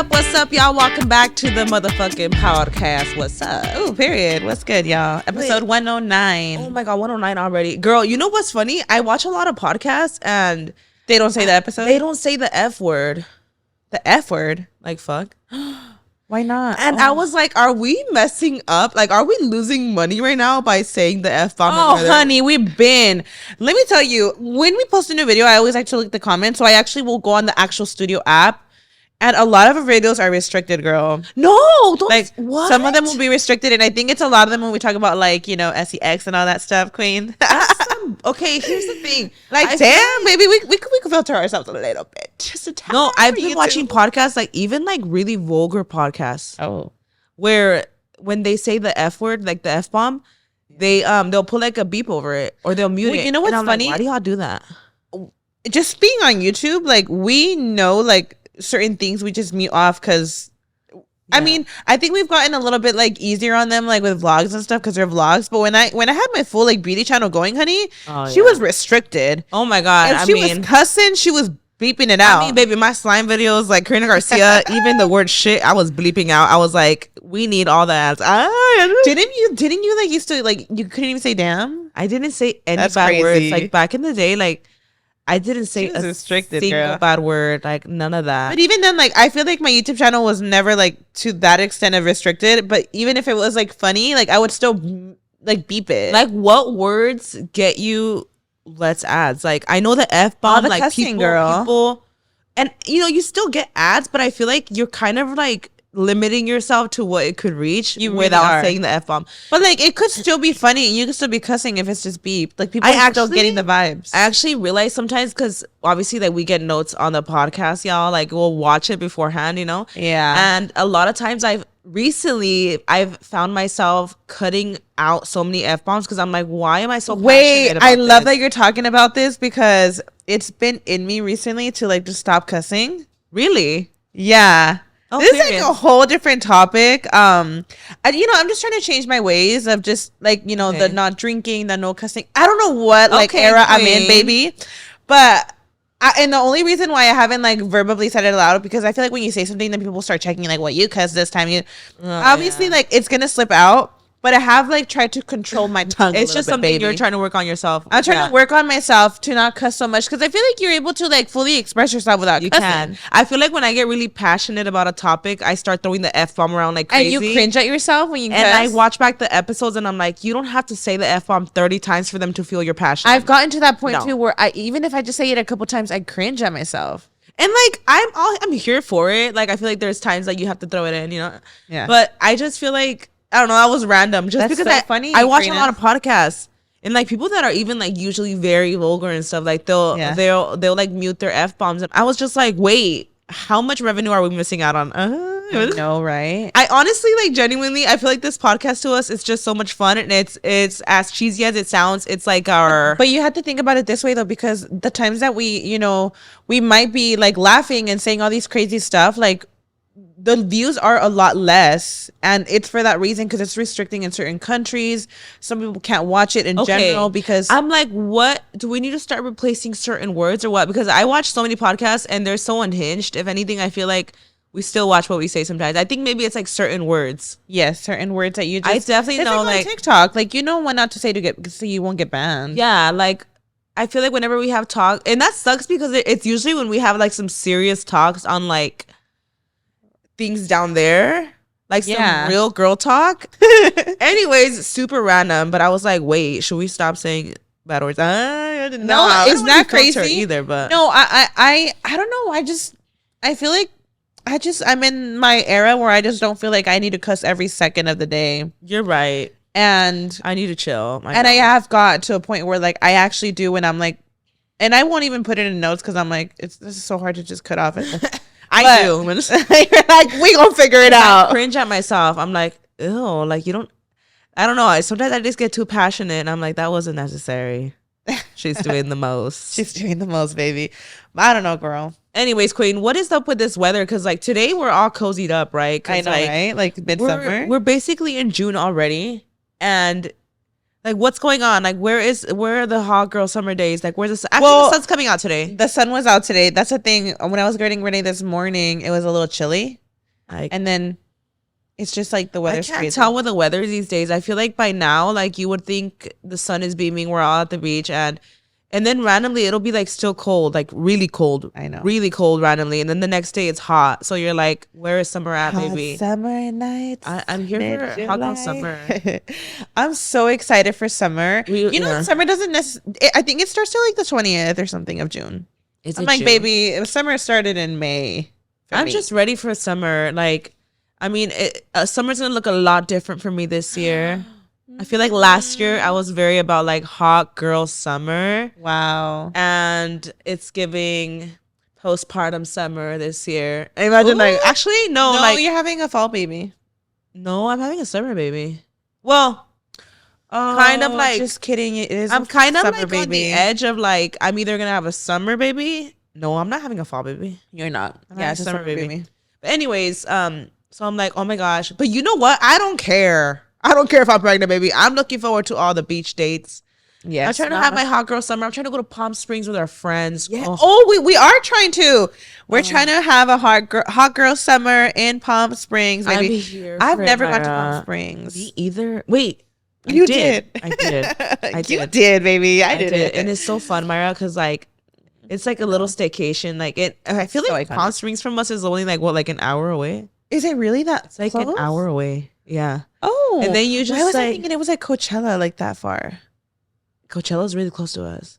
What's up, y'all? Welcome back to the motherfucking podcast. What's up? Oh, period. What's good, y'all? Episode 109. Oh my God, 109 already. Girl, you know what's funny? I watch a lot of podcasts and They don't say the episode? they don't say the F word. The F word? Like, fuck. Why not? And I was like, are we messing up? Like, are we losing money right now by saying the F bomb? Oh, honey, we've been. Let me tell you, when we post a new video, I always like to look at the comments. So I actually will go on the actual studio app. And a lot of our videos are restricted, girl. No, don't. Like, what? some of them will be restricted. And I think it's a lot of them when we talk about, like, you know, sex and all that stuff, queen. Okay, here's the thing. Like, damn, maybe we could filter ourselves a little bit. Just a tad. No, I've been YouTube. watching podcasts, like even like really vulgar podcasts, Oh. where when they say the F word, like the F bomb, they'll put like a beep over it or they'll mute Well, it. you know And what's I'm like, funny? why do y'all do that? Just being on YouTube, like, we know, like, certain things we just mute off because I mean, I think we've gotten a little bit like easier on them, like with vlogs and stuff, because they're vlogs. But when I had my full like beauty channel going, honey, she was restricted. Oh my God. If she was cussing, she was beeping it out. I mean, baby, my slime videos, like Karina Garcia, even the word shit, I was bleeping out. I was like, we need all the ads. Didn't you like used to like you couldn't even say damn? I didn't say any That's bad crazy. words. Like back in the day, like I didn't say She was a restricted, single girl. bad word. Like none of that. But even then, like, I feel like my YouTube channel was never like to that extent of restricted. But even if it was like funny, like I would still like beep it. Like what words get you less ads? Like I know the F bomb, the like cussing, girl. people, and you know you still get ads, but I feel like you're kind of like limiting yourself to what it could reach You really without are. saying the F bomb. But like it could still be funny. You could still be cussing if it's just beep. Like people are still getting the vibes. I actually realize sometimes because obviously like we get notes on the podcast, y'all. Like we'll watch it beforehand, you know. Yeah. And a lot of times I've found myself cutting out so many F bombs because I'm like, why am I so Wait, passionate about I love this? that you're talking about this because it's been in me recently to like just stop cussing. Really? Yeah. Oh, This is period. like a whole different topic. I'm just trying to change my ways of just like, you know, the Okay. not drinking, the no cussing. I don't know what like Okay, era I'm in, queen. baby. But and the only reason why I haven't like verbally said it aloud because I feel like when you say something, then people start checking like, what, you cuss this time? You obviously like it's gonna slip out. But I have like tried to control my tongue. It's just something baby. you're trying to work on yourself. I'm trying to work on myself to not cuss so much because I feel like you're able to like fully express yourself without You cussing. can. I feel like when I get really passionate about a topic, I start throwing the F bomb around like crazy. And you cringe at yourself when you cuss. And I watch back the episodes and I'm like, you don't have to say the F bomb 30 times for them to feel your passion. I've gotten to that point No. too where even if I just say it a couple times, I cringe at myself. And like I'm here for it. Like I feel like there's times that you have to throw it in, you know. Yeah. But I just feel like I don't know. That was random. Just That's because so I funny, I watch Karina. a lot of podcasts and like people that are even like usually very vulgar and stuff. Like they'll like mute their F bombs. And I was just like, wait, how much revenue are we missing out on? I know, right? I honestly like genuinely. I feel like this podcast to us is just so much fun, and it's as cheesy as it sounds. It's like our. But you have to think about it this way though, because the times that we might be like laughing and saying all these crazy stuff, like the views are a lot less, and it's for that reason because it's restricting in certain countries. Some people can't watch it in general because I'm like, what do we need to start replacing certain words or what? Because I watch so many podcasts and they're so unhinged. If anything, I feel like we still watch what we say sometimes. I think maybe it's like certain words. yes, certain words that you just I definitely it's know on like TikTok, like you know what not to say to get so you won't get banned. yeah, like I feel like whenever we have talk, and that sucks because it's usually when we have like some serious talks on like things down there, like some real girl talk. Anyways, super random, but I was like, wait, should we stop saying bad words? No, it's not crazy either, but no, I don't know. I feel like I'm in my era where I just don't feel like I need to cuss every second of the day. you're right. And I need to chill. I have got to a point where like I actually do when I'm like, and I won't even put it in notes because I'm like, this is so hard to just cut off it. I do. You're like, we gonna figure it I out. cringe at myself. I'm like, ew, like you don't. I don't know. Sometimes I just get too passionate, and I'm like, that wasn't necessary. She's doing the most. She's doing the most, baby. But I don't know, girl. Anyways, Queen, what is up with this weather? Because like today we're all cozied up, right? 'Cause, I know, like, right? Like midsummer. We're basically in June already, and like what's going on? Like where are the hot girl summer days? Like where's the actually the sun's coming out today? The sun was out today. That's the thing. When I was getting ready this morning, it was a little chilly. And then it's just like the weather's I can't crazy. tell with the weather these days. I feel like by now, like you would think the sun is beaming, we're all at the beach, and then randomly it'll be like still cold, like really cold. I know. Really cold randomly. And then the next day it's hot. So you're like, where is summer at, Hot baby? summer nights. I'm here for hot girl summer. I'm so excited for summer. Summer doesn't necessarily, I think it starts till like the 20th or something of June. I'm like, June? Baby, summer started in May. I'm just ready for summer. Like, I mean, summer's gonna look a lot different for me this year. I feel like last year I was very about like hot girl summer. Wow. And it's giving postpartum summer this year. I imagine like actually no, like you're having a fall baby. No, I'm having a summer baby. Well, kind of like just kidding. It is. I'm kind of like baby. on the edge of like I'm either gonna have a summer baby. No, I'm not having a fall baby. You're not. It's a summer baby. But anyways, so I'm like, oh my gosh. But you know what? I don't care. I don't care if I'm pregnant, baby. I'm looking forward to all the beach dates. Yes. I'm trying to have my hot girl summer. I'm trying to go to Palm Springs with our friends. Yeah. We are trying to. We're trying to have a hot girl summer in Palm Springs, baby. I've never gone to Palm Springs. Me either. Wait. You did. I did. I did. You did, baby. I did it. And it's so fun, Myra, because like it's like a little staycation. Like I feel like Palm Springs from us is only like what, like an hour away. Is it really that? It's like close? An hour away. Yeah. Oh. And then you just why was I thinking it was like Coachella, like that far? Coachella's really close to us.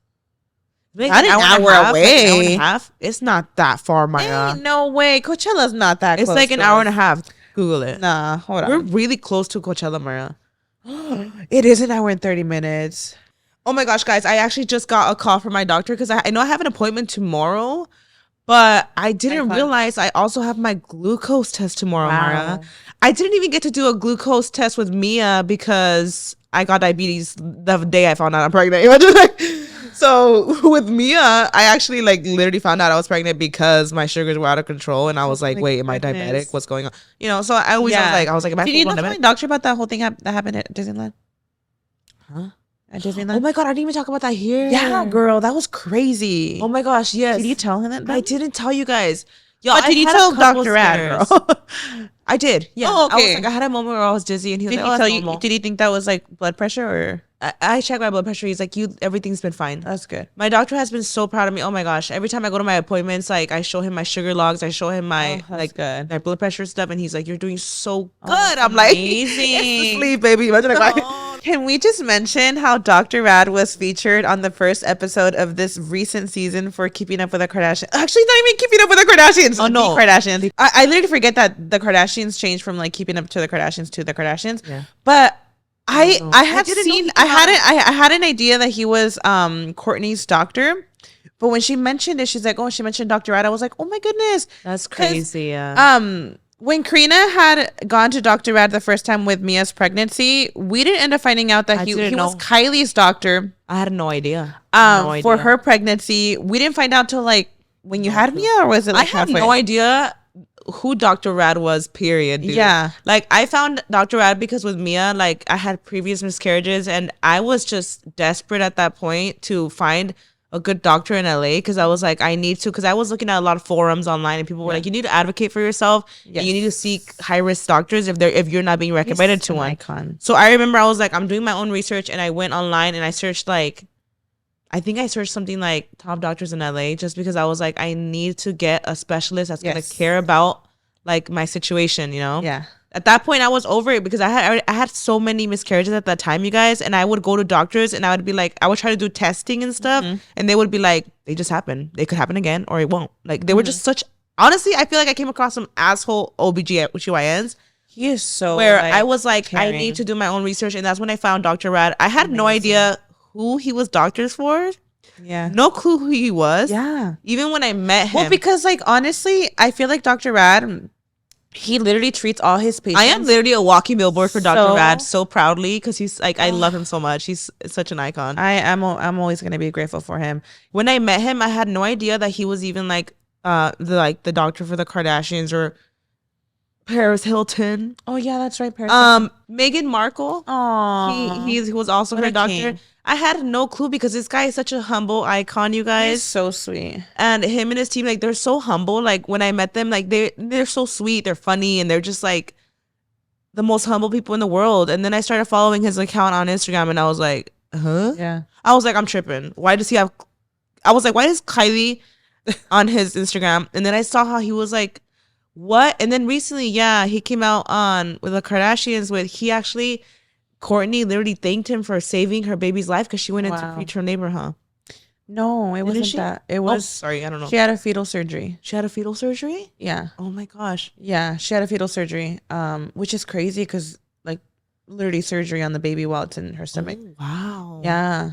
Like not an hour away. Like an hour and a half. It's not that far, Maya. Ain't no way. Coachella's not that close. It's like an hour and a half. Google it. Nah, hold on. We're really close to Coachella, Maya. It is an hour and 30 minutes. Oh my gosh, guys. I actually just got a call from my doctor because I know I have an appointment tomorrow, but I didn't realize I also have my glucose test tomorrow, Mara. I didn't even get to do a glucose test with Mia because I got diabetes the day I found out I'm pregnant. So with Mia, I actually like literally found out I was pregnant because my sugars were out of control, and I was like, "Wait, am I diabetic? What's going on?" You know. So I always I was like, "Am I?" Did you talk to my doctor about that whole thing that happened at Disneyland? Huh? At Disneyland? Oh my god, I didn't even talk about that here. Yeah, girl, that was crazy. Oh my gosh, yes. Did you tell him that? I didn't tell you guys. Yo, but did you tell Dr. Rad, girl? I did. Yeah. Oh, okay. I was like, I had a moment where I was dizzy, and he was like, "Oh, normal." Did he think that was like blood pressure or? I checked my blood pressure. He's like, everything's been fine. That's good. My doctor has been so proud of me. Oh my gosh. Every time I go to my appointments, like I show him my sugar logs. I show him my my blood pressure stuff. And he's like, you're doing so good. I'm like, amazing. Sleep, baby. Can we just mention how Dr. Rad was featured on the first episode of this recent season for Keeping Up with the Kardashians? Actually, not even Keeping Up with the Kardashians. Oh, no. The Kardashians. I literally forget that the Kardashians changed from like Keeping Up to the Kardashians to the Kardashians. Yeah. But I had an idea that he was Courtney's doctor, but when she mentioned it, she's like, "Oh, she mentioned Dr. Rad." I was like, "Oh my goodness, that's crazy." Yeah. When Karina had gone to Dr. Rad the first time with Mia's pregnancy, we didn't end up finding out that he was Kylie's doctor. I had no idea. For her pregnancy, we didn't find out till like when you had Mia, or was it like I had no idea who Dr. Rad was, period, dude. Yeah. Like I found Dr. Rad because with Mia, like I had previous miscarriages and I was just desperate at that point to find a good doctor in LA because I was like, I need to, because I was looking at a lot of forums online and people were like, you need to advocate for yourself and you need to seek high risk doctors if you're not being recommended to one. Icon. So I remember I was like, I'm doing my own research and I went online and I searched I think I searched something like top doctors in LA just because I was like, I need to get a specialist that's going to care about like my situation, you know? Yeah. At that point, I was over it because I had so many miscarriages at that time, you guys. And I would go to doctors and I would be like, I would try to do testing and stuff. And they would be like, they just happen. They could happen again or it won't. Like they were just such, honestly, I feel like I came across some asshole OBGYNs. He is so where I was like, caring. I need to do my own research. And that's when I found Dr. Rad. I had no idea who he was doctors for. Yeah. No clue who he was. Yeah. Even when I met him. Well, because like honestly, I feel like Dr. Rad, he literally treats all his patients. I am literally a walking billboard for Dr. Rad so proudly because he's like, I love him so much. He's such an icon. I'm always gonna be grateful for him. When I met him, I had no idea that he was even like the doctor for the Kardashians or Paris Hilton. Oh yeah, that's right. Paris Meghan Markle. Oh, he was also her doctor. King. I had no clue because this guy is such a humble icon, you guys. He's so sweet. And him and his team, like, they're so humble. Like, when I met them, like, they're so sweet. They're funny. And they're just, like, the most humble people in the world. And then I started following his account on Instagram. And I was like, huh? Yeah. I was like, I'm tripping. Why does he have... I was like, why is Kylie on his Instagram? And then I saw how he was like, what? And then recently, yeah, he came out on with the Kardashians with... He actually... Courtney literally thanked him for saving her baby's life because she went into preterm labor, huh? No, it wasn't that. It was... sorry, I don't know. She had a fetal surgery. She had a fetal surgery? Yeah. Oh my gosh. Yeah, she had a fetal surgery, which is crazy because, like, literally surgery on the baby while it's in her stomach. Oh, wow. Yeah.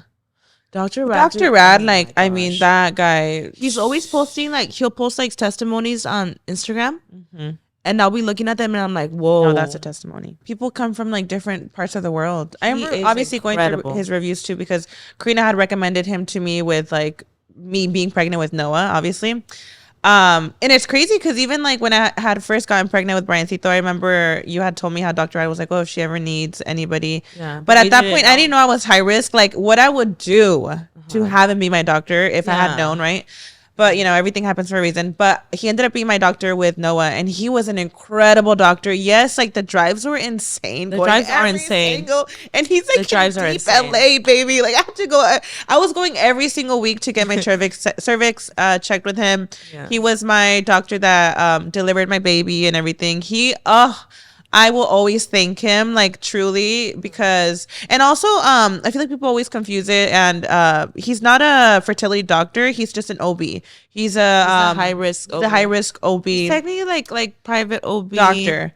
Dr. Rad. Dr. Rad, like, I mean, that guy. He's always posting, like, he'll post, like, testimonies on Instagram. Mm-hmm. And I'll be looking at them and I'm like, whoa. No, that's a testimony. People come from like different parts of the world. I remember obviously going through his reviews too because Karina had recommended him to me with like me being pregnant with Noah, obviously. And it's crazy because even like when I had first gotten pregnant with Briancito, I remember you had told me how Dr. I was like, oh, if she ever needs anybody. Yeah. But at that point, I didn't know I was high risk. Like what I would do to have him be my doctor if I had known, right? But, you know, everything happens for a reason. But he ended up being my doctor with Noah, and he was an incredible doctor. Yes, like, the drives were insane. The drives are insane. And he's, like, the drives are insane. LA, baby. Like, I have to go. I was going every single week to get my cervix checked with him. Yeah. He was my doctor that delivered my baby and everything. I will always thank him, like truly, because, and also, I feel like people always confuse it, and he's not a fertility doctor. He's just an OB. He's a high risk. The high risk OB. He's technically like private OB doctor.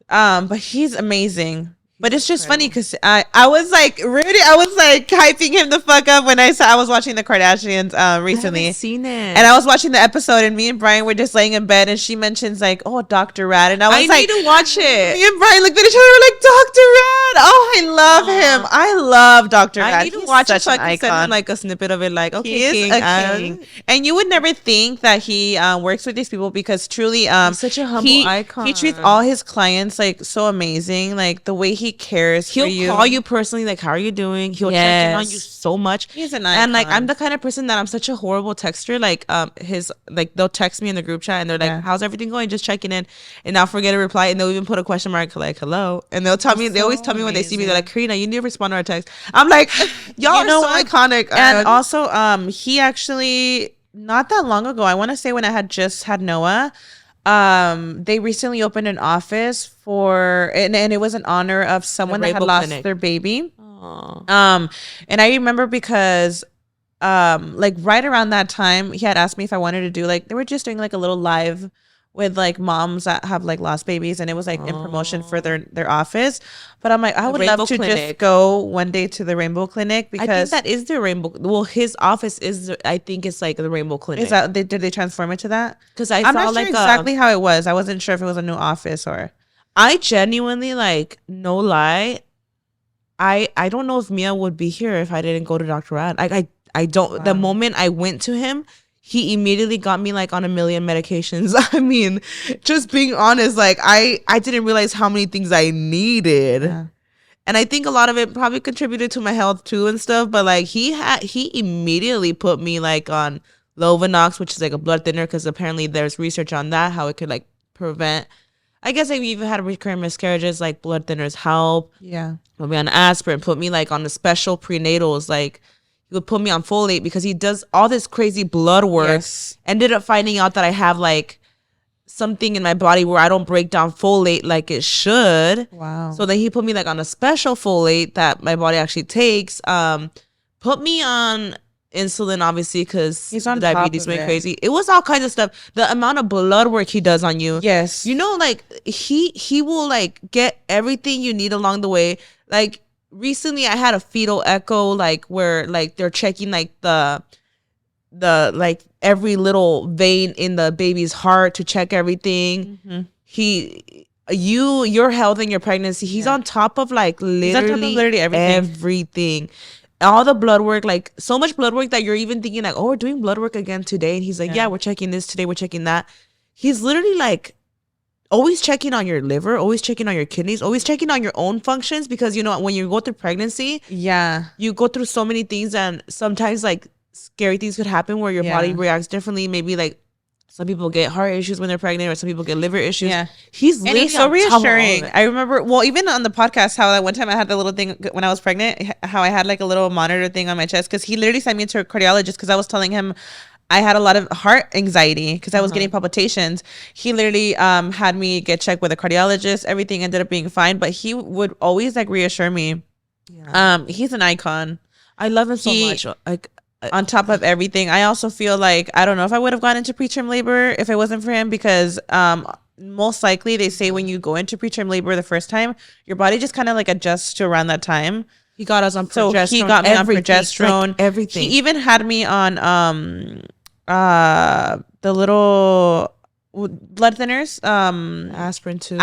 But he's amazing. But it's just funny because I was like really hyping him the fuck up when I was watching the Kardashians recently. I haven't seen it. And I was watching the episode and me and Brian were just laying in bed and she mentions like, oh, Dr. Rad. And I need to watch it. Me and Brian looked at each other and we're like, Dr. Rad. Oh, I love him. I love Dr. Rad. I need to watch it so I can send him like a snippet of it like, okay, he is a king. And you would never think that he works with these people because truly he's such a humble icon. He treats all his clients like so amazing. Like the way he cares for you. He'll call you personally, like, how are you doing? He'll check in on you so much. He's an icon. And like, I'm the kind of person that I'm such a horrible texter. Like, they'll text me in the group chat and they're like, how's everything going? Just checking in. And I'll forget to reply. And they'll even put a question mark like, hello. And they'll tell me, they always tell me when they see me, they're like, Karina, you need to respond to our text. I'm like, y'all are so iconic. And also, he actually, not that long ago, I want to say when I had just had Noah, they recently opened an office for, and it was in honor of someone that had lost their baby. Aww. And I remember because, like right around that time, he had asked me if I wanted to do like, they were just doing like a little live with like moms that have like lost babies, and it was like in promotion for their office. But I'm like, I would love to just go one day to the Rainbow Clinic because I think that is the Rainbow. Well, his office is, I think it's like the Rainbow Clinic. Is that did they transform it to that? Because I'm not sure exactly how it was. I wasn't sure if it was a new office or. I genuinely, like, no lie, I don't know if Mia would be here if I didn't go to Dr. Rad. Like I don't. Wow. The moment I went to him, he immediately got me like on a million medications. I mean, just being honest, like I didn't realize how many things I needed. Yeah. And I think a lot of it probably contributed to my health too and stuff. But like he immediately put me like on Lovenox, which is like a blood thinner, because apparently there's research on that, how it could like prevent. I guess like we even had recurrent miscarriages, like blood thinners help. Yeah. Put me on aspirin, put me like on the special prenatals, like he would put me on folate because he does all this crazy blood work. Yes. Ended up finding out that I have like something in my body where I don't break down folate like it should. Wow. So then he put me like on a special folate that my body actually takes. Put me on insulin, obviously, because diabetes went crazy. It was all kinds of stuff. The amount of blood work he does on you. Yes. You know, like he will like get everything you need along the way. Like recently I had a fetal echo, like where like they're checking like the like every little vein in the baby's heart to check everything. Mm-hmm. Your health and your pregnancy, he's on top of like literally everything. All the blood work, like so much blood work that you're even thinking like, oh, we're doing blood work again today. And he's like, yeah, we're checking this today. We're checking that. He's literally like always checking on your liver, always checking on your kidneys, always checking on your own functions, because you know when you go through pregnancy, you go through so many things, and sometimes like scary things could happen where your body reacts differently. Maybe like some people get heart issues when they're pregnant, or some people get liver issues. He's so reassuring. I remember, well, even on the podcast, how that one time I had the little thing when I was pregnant, how I had like a little monitor thing on my chest, because he literally sent me to a cardiologist because I was telling him I had a lot of heart anxiety because I was getting palpitations. He literally had me get checked with a cardiologist. Everything ended up being fine, but he would always like reassure me. He's an icon. I love him so much. Like, on top of everything, I also feel like I don't know if I would have gone into preterm labor if it wasn't for him, because most likely they say when you go into preterm labor the first time, your body just kind of like adjusts to around that time. He got us on progesterone. So he got me on progesterone. Like everything. He even had me on the little blood thinners, aspirin too,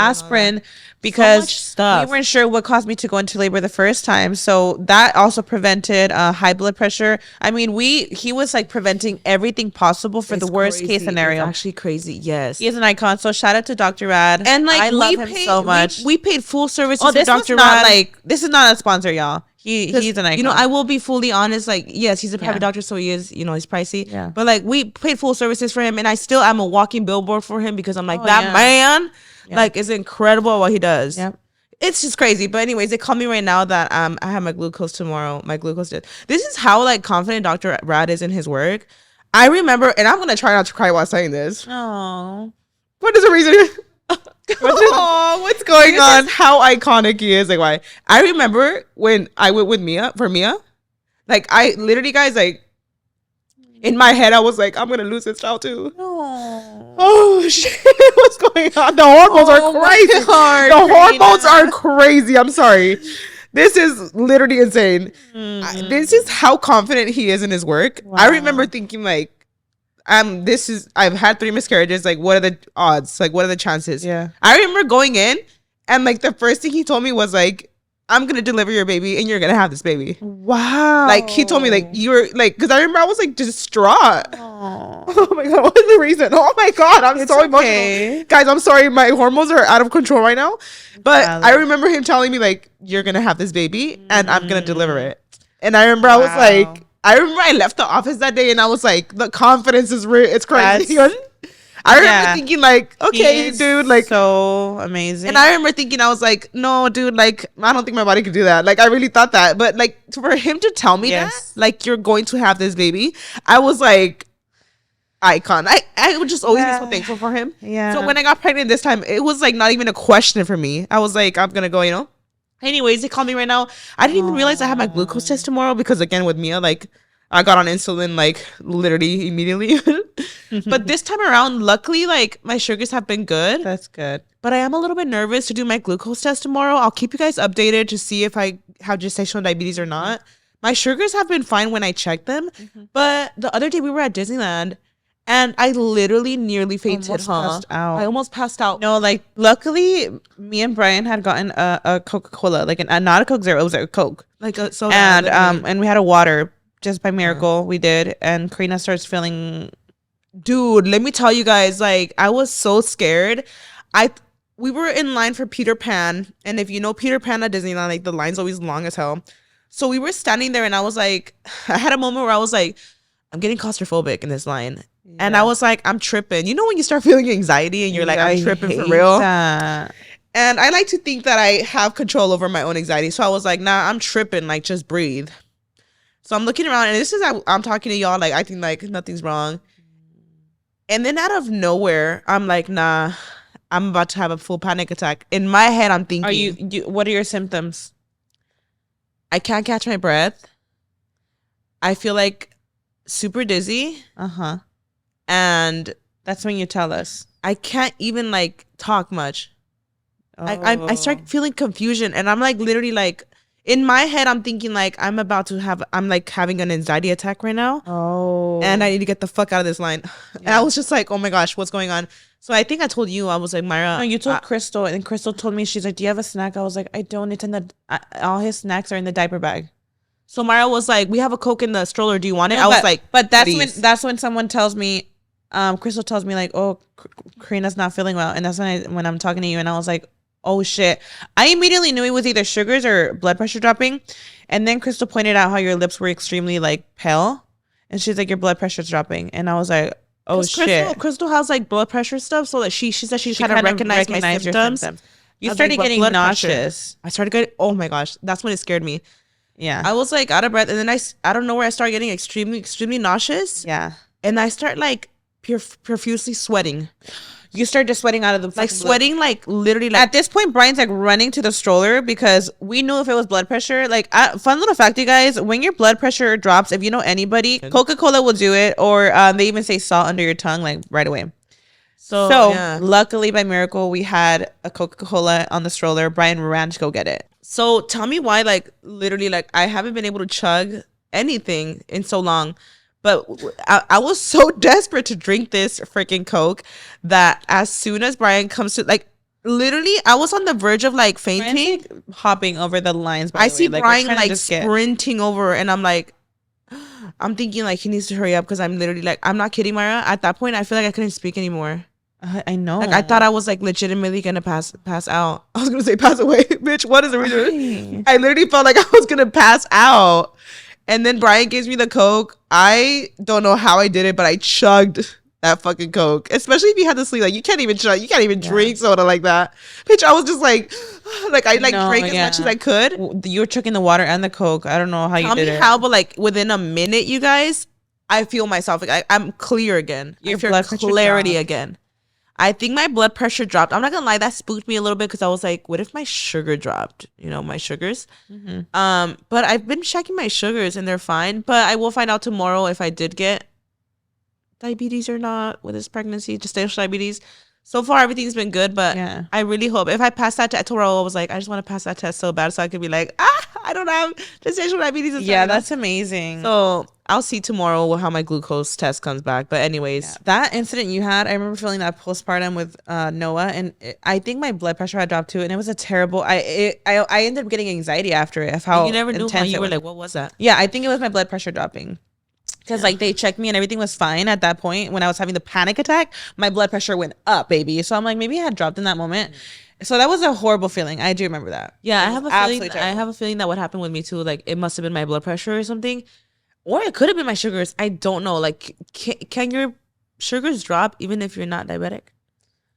because so we weren't sure what caused me to go into labor the first time. So that also prevented high blood pressure. I mean, he was like preventing everything possible for the worst case scenario. It's actually crazy. Yes, he is an icon. So shout out to Dr. Rad, and like I love him so much. We paid full service for Dr. Rad. This is not a sponsor, y'all. He's an icon. You know, I will be fully honest. Like, yes, he's a private doctor, so he is. You know, he's pricey. Yeah. But like, we paid full services for him, and I still am a walking billboard for him, because I'm like man. Like, is incredible what he does. Yep. It's just crazy. But anyways, they call me right now that I have my glucose tomorrow. My glucose test. This is how like confident Dr. Rad is in his work. I remember, and I'm gonna try not to cry while saying this. Oh. What is the reason? What's going on? How iconic he is. Like, why? I remember when I went with Mia. Like, I literally, guys, like, in my head, I was like, I'm gonna lose this child too. No. Oh shit! What's going on? The hormones are crazy. The hormones are crazy. I'm sorry. This is literally insane. This is how confident he is in his work. Wow. I remember thinking like, I've had 3 miscarriages. Like, what are the odds? Like, what are the chances? Yeah. I remember going in, and like the first thing he told me was like, I'm gonna deliver your baby, and you're gonna have this baby. Wow. Like, he told me like, you're like, because I remember I was like distraught. Oh my god, what is the reason? Oh my god, I'm so emotional. Guys, I'm sorry, my hormones are out of control right now. But I remember him telling me like, you're gonna have this baby, and I'm gonna deliver it. And I remember I was like, I left the office that day, and I was like, the confidence is real. It's crazy. I remember thinking like, okay, dude, like, so amazing. And I remember thinking, I was like, no, dude, like, I don't think my body could do that. Like, I really thought that. But like, for him to tell me that, like, you're going to have this baby, I was like, icon. I would just always be so thankful for him. Yeah. So when I got pregnant this time, it was like not even a question for me. I was like, I'm gonna go, you know. Anyways, they called me right now. I didn't even realize I had my glucose test tomorrow, because again with Mia, like, I got on insulin like literally immediately. But this time around, luckily, like, my sugars have been good. That's good. But I am a little bit nervous to do my glucose test tomorrow. I'll keep you guys updated to see if I have gestational diabetes or not. My sugars have been fine when I check them. But the other day we were at Disneyland, and I literally nearly fainted. Passed out. I almost passed out. No, like, luckily, me and Brian had gotten a Coca-Cola, like not a Coke Zero, it was a Coke, like a soda, and we had a water. Just by miracle, we did. And Karina starts feeling. Dude, let me tell you guys, like, I was so scared. We were in line for Peter Pan, and if you know Peter Pan at Disneyland, like, the line's always long as hell. So we were standing there, and I was like, I had a moment where I was like, I'm getting claustrophobic in this line. Yeah. And I was like, I'm tripping. You know when you start feeling anxiety and you're like, I'm tripping for real? That. And I like to think that I have control over my own anxiety. So I was like, nah, I'm tripping. Like, just breathe. So I'm looking around, and this is I'm talking to y'all like I think like nothing's wrong. And then out of nowhere, I'm like, nah, I'm about to have a full panic attack. In my head, I'm thinking, are you what are your symptoms? I can't catch my breath. I feel like super dizzy. And that's when you tell us. I can't even like talk much. I start feeling confusion, and I'm like literally like, in my head, I'm thinking like I'm like having an anxiety attack right now. Oh. And I need to get the fuck out of this line. Yeah. And I was just like, oh my gosh, what's going on? So I think I told you, I was like, Myra. No, you told Crystal, and Crystal told me, she's like, do you have a snack? I was like, I don't. It's in all his snacks are in the diaper bag. So Myra was like, we have a Coke in the stroller. Do you want it? I was like, but that's when someone tells me, Crystal tells me like, oh, Karina's not feeling well, and that's when I'm talking to you, and I was like, oh shit. I immediately knew it was either sugars or blood pressure dropping, and then Crystal pointed out how your lips were extremely like pale, and she's like, your blood pressure's dropping, and I was like, oh shit. Crystal has like blood pressure stuff, so that she said she kind of recognized my symptoms. You started getting nauseous. I started getting, oh my gosh, that's when it scared me. Yeah, I was like out of breath, and then I don't know where I started getting extremely nauseous. Yeah, and I start like profusely sweating. You start just sweating out of the like sweating, like literally. Like, at this point, Brian's like running to the stroller because we knew if it was blood pressure. Like, fun little fact, you guys, when your blood pressure drops, if you know anybody, Coca-Cola will do it, or they even say salt under your tongue, like right away. So yeah. Luckily, by miracle, we had a Coca-Cola on the stroller. Brian ran to go get it. So tell me why, like literally, like I haven't been able to chug anything in so long. But I was so desperate to drink this freaking Coke that as soon as Brian comes to, like, literally, I was on the verge of like fainting, like, hopping over the lines. I see Brian like sprinting over, and I'm like, I'm thinking like he needs to hurry up because I'm literally like, I'm not kidding, Mara. At that point, I feel like I couldn't speak anymore. I know. Like I thought I was like legitimately gonna pass out. I was gonna say pass away, bitch. What is the reason? I literally felt like I was gonna pass out. And then Brian gives me the Coke. I don't know how I did it, but I chugged that fucking Coke. Especially if you had to sleep. Like, you can't even chug. You can't even drink soda like that. Bitch, I was just like I drank as much as I could. You were chugging the water and the Coke. I don't know how you did it. Tell me how, but like within a minute, you guys, I feel myself. Like I'm clear again. Your blood clarity again. I think my blood pressure dropped. I'm not gonna lie, that spooked me a little bit because I was like, what if my sugar dropped? You know, my sugars. Mm-hmm. But I've been checking my sugars and they're fine. But I will find out tomorrow if I did get diabetes or not with this pregnancy, gestational diabetes. So far, everything's been good, but yeah. I really hope if I pass that test, tomorrow I was like, I just want to pass that test so bad so I could be like, I don't have gestational diabetes. Yeah, that's amazing. So I'll see tomorrow how my glucose test comes back. But anyways, that incident you had, I remember feeling that postpartum with Noah, and I think my blood pressure had dropped too, and it was a terrible. I ended up getting anxiety after it. Of how you never knew how you were like, what was that? Yeah, I think it was my blood pressure dropping. Because like they checked me and everything was fine at that point. When I was having the panic attack, my blood pressure went up, baby. So I'm like, maybe it had dropped in that moment. So that was a horrible feeling. I do remember that. Yeah, I have a feeling. I have a feeling that what happened with me too. Like it must have been my blood pressure or something, or it could have been my sugars. I don't know. Like, can your sugars drop even if you're not diabetic?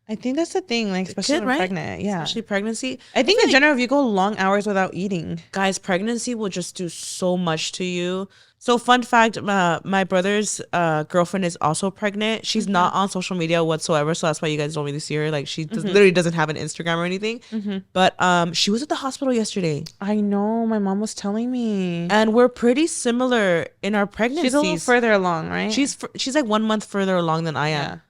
I think that's the thing. Like especially when pregnant. Yeah, especially pregnancy. I think in general, if you go long hours without eating, guys, pregnancy will just do so much to you. So fun fact, my brother's girlfriend is also pregnant. She's not on social media whatsoever, so that's why you guys don't really see her. Like she literally doesn't have an Instagram or anything. But she was at the hospital yesterday. I know, my mom was telling me, and we're pretty similar in our pregnancies. She's a little further along, right? She's like 1 month further along than I am.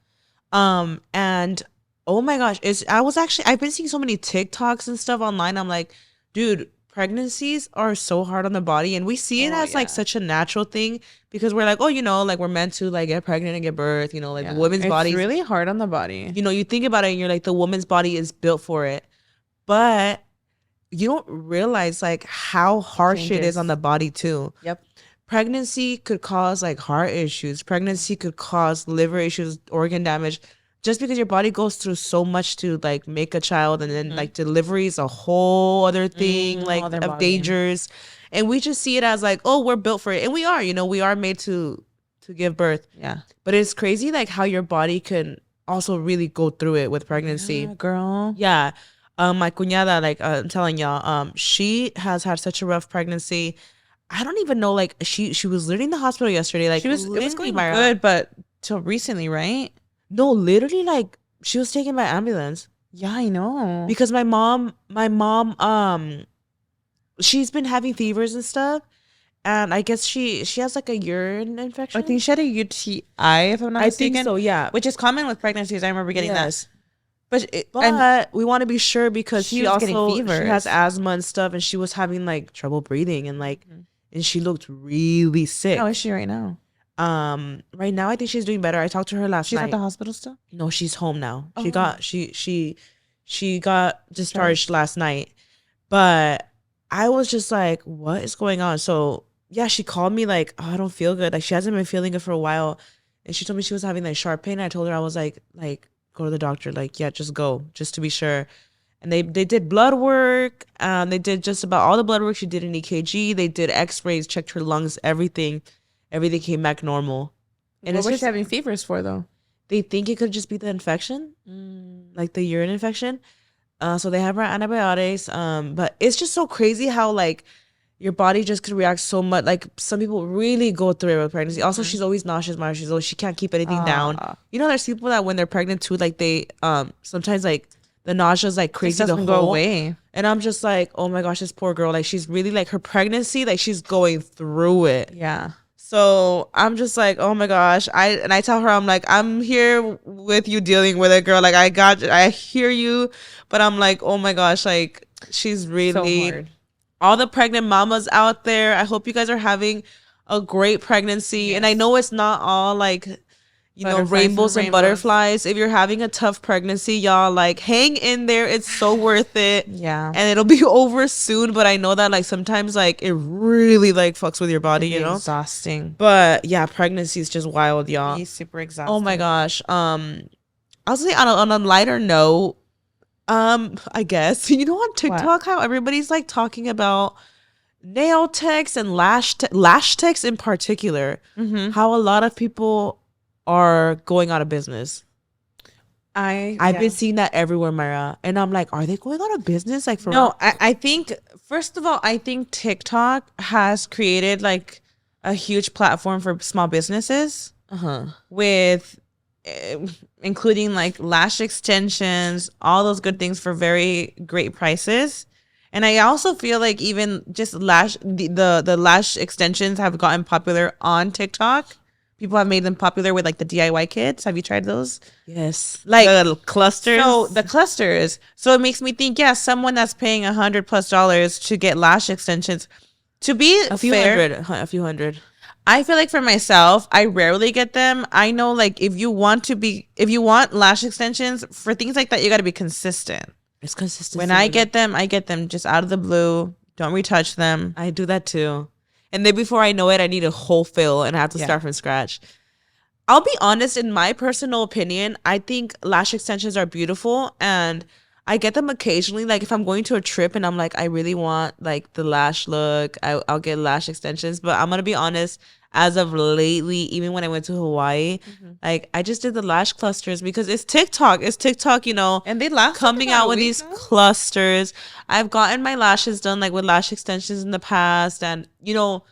Yeah. And oh my gosh, I've been seeing so many TikToks and stuff online. I'm like, dude, pregnancies are so hard on the body, and we see it as like such a natural thing because we're like, oh, you know, like we're meant to like get pregnant and get birth, you know, like the woman's body. It's really hard on the body. You know, you think about it and you're like, the woman's body is built for it, but you don't realize like how harsh it is on the body too. Yep. Pregnancy could cause like heart issues. Pregnancy could cause liver issues, organ damage. Just because your body goes through so much to like make a child, and then like delivery is a whole other thing, like of dangers, and we just see it as like, oh, we're built for it, and we are, you know, we are made to give birth. Yeah, but it's crazy like how your body can also really go through it with pregnancy, girl. Yeah, my cuñada, like I'm telling y'all, she has had such a rough pregnancy. I don't even know, like she was literally in the hospital yesterday, like it was going good, but till recently, right? No, literally, like she was taken by ambulance. Yeah, I know. Because my mom, she's been having fevers and stuff, and I guess she has like a urine infection. I think she had a UTI, if I'm not mistaken. I think so, yeah. Which is common with pregnancies. I remember getting that. But we want to be sure because she has asthma and stuff, and she was having like trouble breathing and like, and she looked really sick. How is she right now? Right now I think she's doing better. I talked to her last night. She's at the hospital still? No, she's home now. Oh. She got discharged last night. But I was just like, what is going on? So yeah, she called me like, oh, I don't feel good. Like she hasn't been feeling good for a while. and she told me she was having like sharp pain. I told her, I was like go to the doctor. Like, yeah, just go, just to be sure. And they did blood work. They did just about all the blood work. She did an EKG. They did X-rays, checked her lungs, everything. Everything came back normal. And what was she having fevers for though? They think it could just be the infection, like the urine infection. So they have her antibiotics. But it's just so crazy how like your body just could react so much. Like some people really go through it with pregnancy. Also, she's always nauseous, she can't keep anything down. You know, there's people that when they're pregnant too, like they sometimes like the nausea is like crazy to go away. And I'm just like, oh my gosh, this poor girl. Like she's really like her pregnancy, like she's going through it. Yeah. So I'm just like, oh my gosh. I tell her, I'm like, I'm here with you dealing with it, girl. Like I hear you, but I'm like, oh my gosh, like she's really so all the pregnant mamas out there. I hope you guys are having a great pregnancy. Yes. And I know it's not all like, you know, rainbows and butterflies. If you're having a tough pregnancy, y'all, like hang in there. It's so worth it. Yeah. And it'll be over soon. But I know that like sometimes like it really like fucks with your body, you know? Exhausting. But yeah, pregnancy is just wild, y'all. It's super exhausting. Oh my gosh. I was say on a lighter note, I guess, you know, on TikTok, how everybody's like talking about nail techs and lash techs in particular, how a lot of people are going out of business. I've been seeing that everywhere, Myra, and I'm like, are they going out of business? Like, for no, I think first of all, I think TikTok has created like a huge platform for small businesses, with including like lash extensions, all those good things for very great prices. And I also feel like even just the lash extensions have gotten popular on TikTok. People have made them popular with like the DIY kits. Have you tried those? Yes. Like the clusters. So the clusters. So it makes me think, yeah, someone that's paying $100+ to get lash extensions, to be a few hundred. I feel like for myself, I rarely get them. I know like if you want lash extensions for things like that, you got to be consistent. It's consistent. When I get them just out of the blue. Don't retouch them. I do that too. And then before I know it, I need a whole fill and I have to start from scratch. I'll be honest, in my personal opinion, I think lash extensions are beautiful and I get them occasionally. Like if I'm going to a trip and I'm like, I really want like the lash look, I'll get lash extensions. But I'm going to be honest, as of lately, even when I went to Hawaii, like I just did the lash clusters because it's TikTok. It's TikTok, you know, and they last coming out with these clusters. I've gotten my lashes done like with lash extensions in the past, and you know,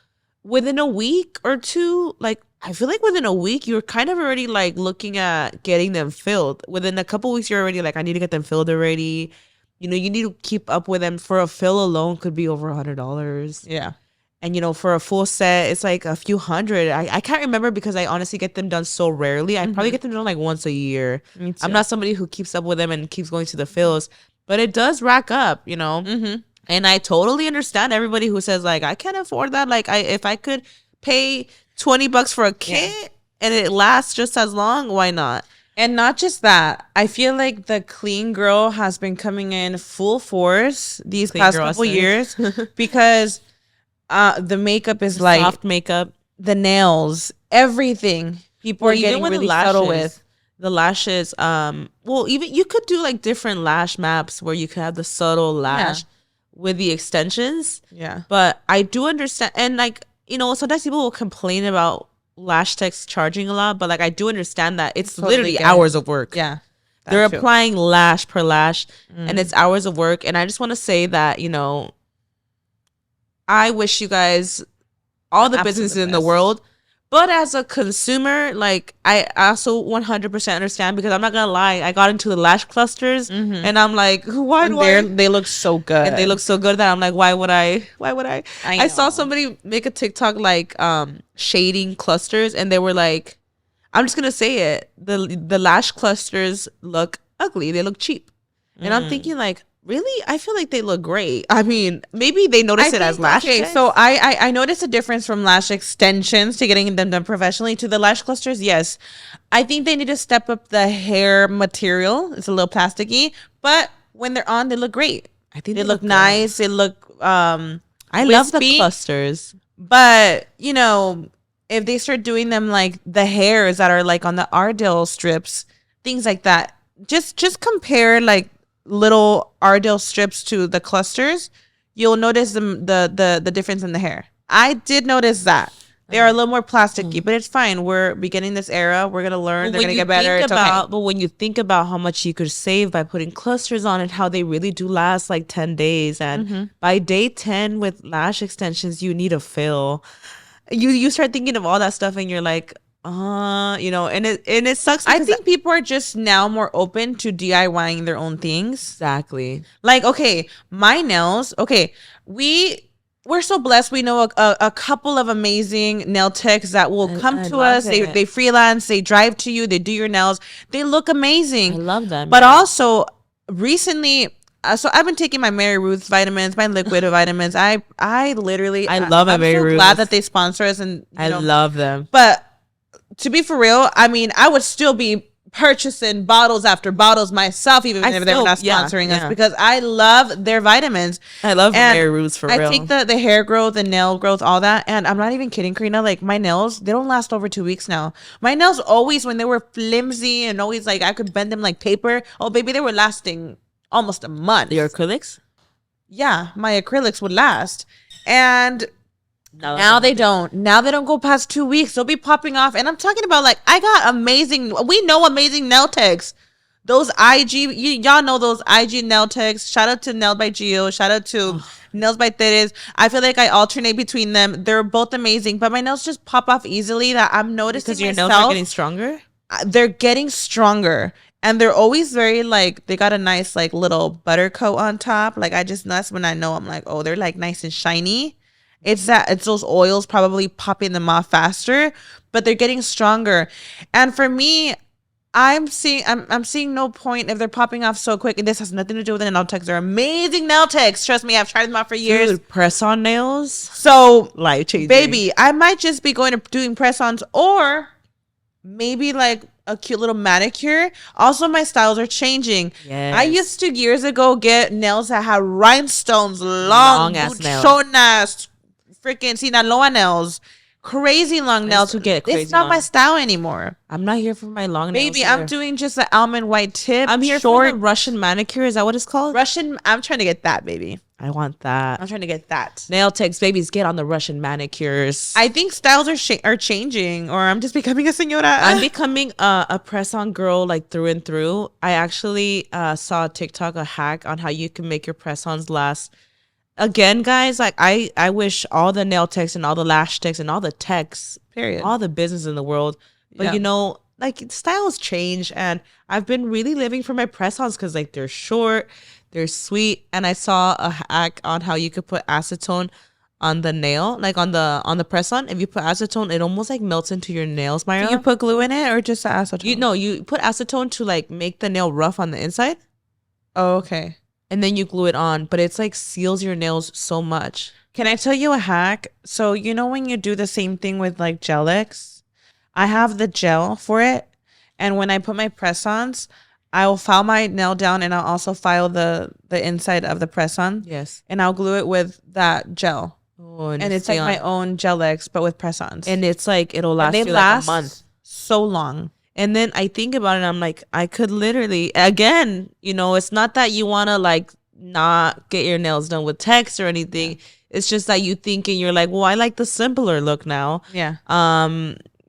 within a week or two, like I feel like within a week, you're kind of already like looking at getting them filled. Within a couple weeks, you're already like, I need to get them filled already. You know, you need to keep up with them. For a fill alone could be over $100. Yeah. And, you know, for a full set, it's like a few hundred. I can't remember because I honestly get them done so rarely. I probably get them done like once a year. Me too. I'm not somebody who keeps up with them and keeps going to the fills, but it does rack up, you know? And I totally understand everybody who says like, I can't afford that. Like if I could pay $20 for a kit and it lasts just as long, why not? And not just that, I feel like the clean girl has been coming in full force these past couple years because the makeup is like soft makeup, the nails, everything. People are getting really subtle with the lashes. Well, even you could do like different lash maps where you could have the subtle lash with the extensions. Yeah. But I do understand, and like, you know, sometimes people will complain about lash techs charging a lot, but like I do understand that it's totally literally hours of work. Yeah. They're applying lash per lash and it's hours of work. And I just want to say that, you know, I wish you guys all the businesses in the world, but as a consumer, like I also 100% understand, because I'm not gonna lie, I got into the lash clusters and I'm like, why do they look so good, and they look so good that I'm like, why would I I saw somebody make a TikTok like shading clusters and they were like, I'm just gonna say it, the lash clusters look ugly, they look cheap. And I'm thinking like, really? I feel like they look great. I mean, maybe they notice it as lash. Okay, so I noticed a difference from lash extensions to getting them done professionally to the lash clusters. Yes, I think they need to step up the hair material. It's a little plasticky, but when they're on, they look great. I think they look nice. They look I love the clusters, but you know, if they start doing them like the hairs that are like on the Ardell strips, things like that. Just compare like little Ardell strips to the clusters. You'll notice the difference in the hair. I did notice that. They are a little more plasticky, but it's fine. We're beginning this era. We're gonna learn. They're gonna get better. It's okay. But when you think about how much you could save by putting clusters on and how they really do last like 10 days, and by day 10 with lash extensions, you need a fill. You start thinking of all that stuff, and you're like, and it sucks. I think people are just now more open to DIYing their own things. Exactly. Like, okay, my nails. Okay, we're so blessed. We know a couple of amazing nail techs that will come to us. They freelance. They drive to you. They do your nails. They look amazing. I love them. But also recently, so I've been taking my Mary Ruth's vitamins, my liquid vitamins. I literally, I love my Mary Ruth's. I'm so glad that they sponsor us, and I love them. But to be for real, I mean, I would still be purchasing bottles after bottles myself, even if they were not sponsoring us, because I love their vitamins. I love Mary Ruth's for real. I take the hair growth, the nail growth, all that, and I'm not even kidding, Karina. Like, my nails, they don't last over 2 weeks now. My nails always, when they were flimsy and always like I could bend them like paper, oh baby, they were lasting almost a month. Your acrylics? Yeah, my acrylics would last, and now they don't. Now they don't go past 2 weeks. They'll be popping off. And I'm talking about, like, I got we know amazing nail techs. Those y'all know those IG nail techs. Shout out to Nail by Gio. Shout out to Nails by Teres. I feel like I alternate between them. They're both amazing, but my nails just pop off easily. That I'm noticing because your nails are getting stronger. They're getting stronger. And they're always very, like, they got a nice, like, little butter coat on top. Like, that's when I know I'm like, oh, they're, like, nice and shiny. It's those oils probably popping them off faster, but they're getting stronger. And for me, I'm seeing no point if they're popping off so quick. And this has nothing to do with the nail techs. They're amazing nail techs. Trust me, I've tried them out for years. Dude, press-on nails. So life changing. Baby, I might just be doing press-ons, or maybe like a cute little manicure. Also, my styles are changing. Yes. I used to years ago get nails that had rhinestones, long ass nails. Freaking Sinaloa nails, crazy long nails. To get crazy it's not long. My style anymore. I'm not here for my long nails. Baby, I'm doing just an almond white tip. I'm here for the Russian manicure. Is that what it's called? I'm trying to get that, baby. I want that. I'm trying to get that. Nail techs, babies, get on the Russian manicures. I think styles are changing, or I'm just becoming a señora. I'm becoming a press-on girl, like, through and through. I actually saw a TikTok, a hack on how you can make your press-ons last. Again, guys, like, I wish all the nail techs and all the lash techs and all the techs, period, all the business in the world. But like, styles change, and I've been really living for my press-ons because, like, they're short, they're sweet, and I saw a hack on how you could put acetone on the nail, like on the press-on. If you put acetone, it almost like melts into your nails, Myra. Do you put glue in it or just acetone? You put acetone to like make the nail rough on the inside. Oh, okay. And then you glue it on, but it's like seals your nails so much. Can I tell you a hack? So, you know, when you do the same thing with like Gel-X, I have the gel for it. And when I put my press-ons, I will file my nail down, and I'll also file the inside of the press-on. Yes. And I'll glue it with that gel. Oh, and it's like my own Gel-X, but with press-ons. And it's like, it'll last you like a month. So long. And then I think about it, and I'm like, I could literally, again, it's not that you want to like not get your nails done with text or anything. Yeah. It's just that you think, and you're like, well, I like the simpler look now. Yeah.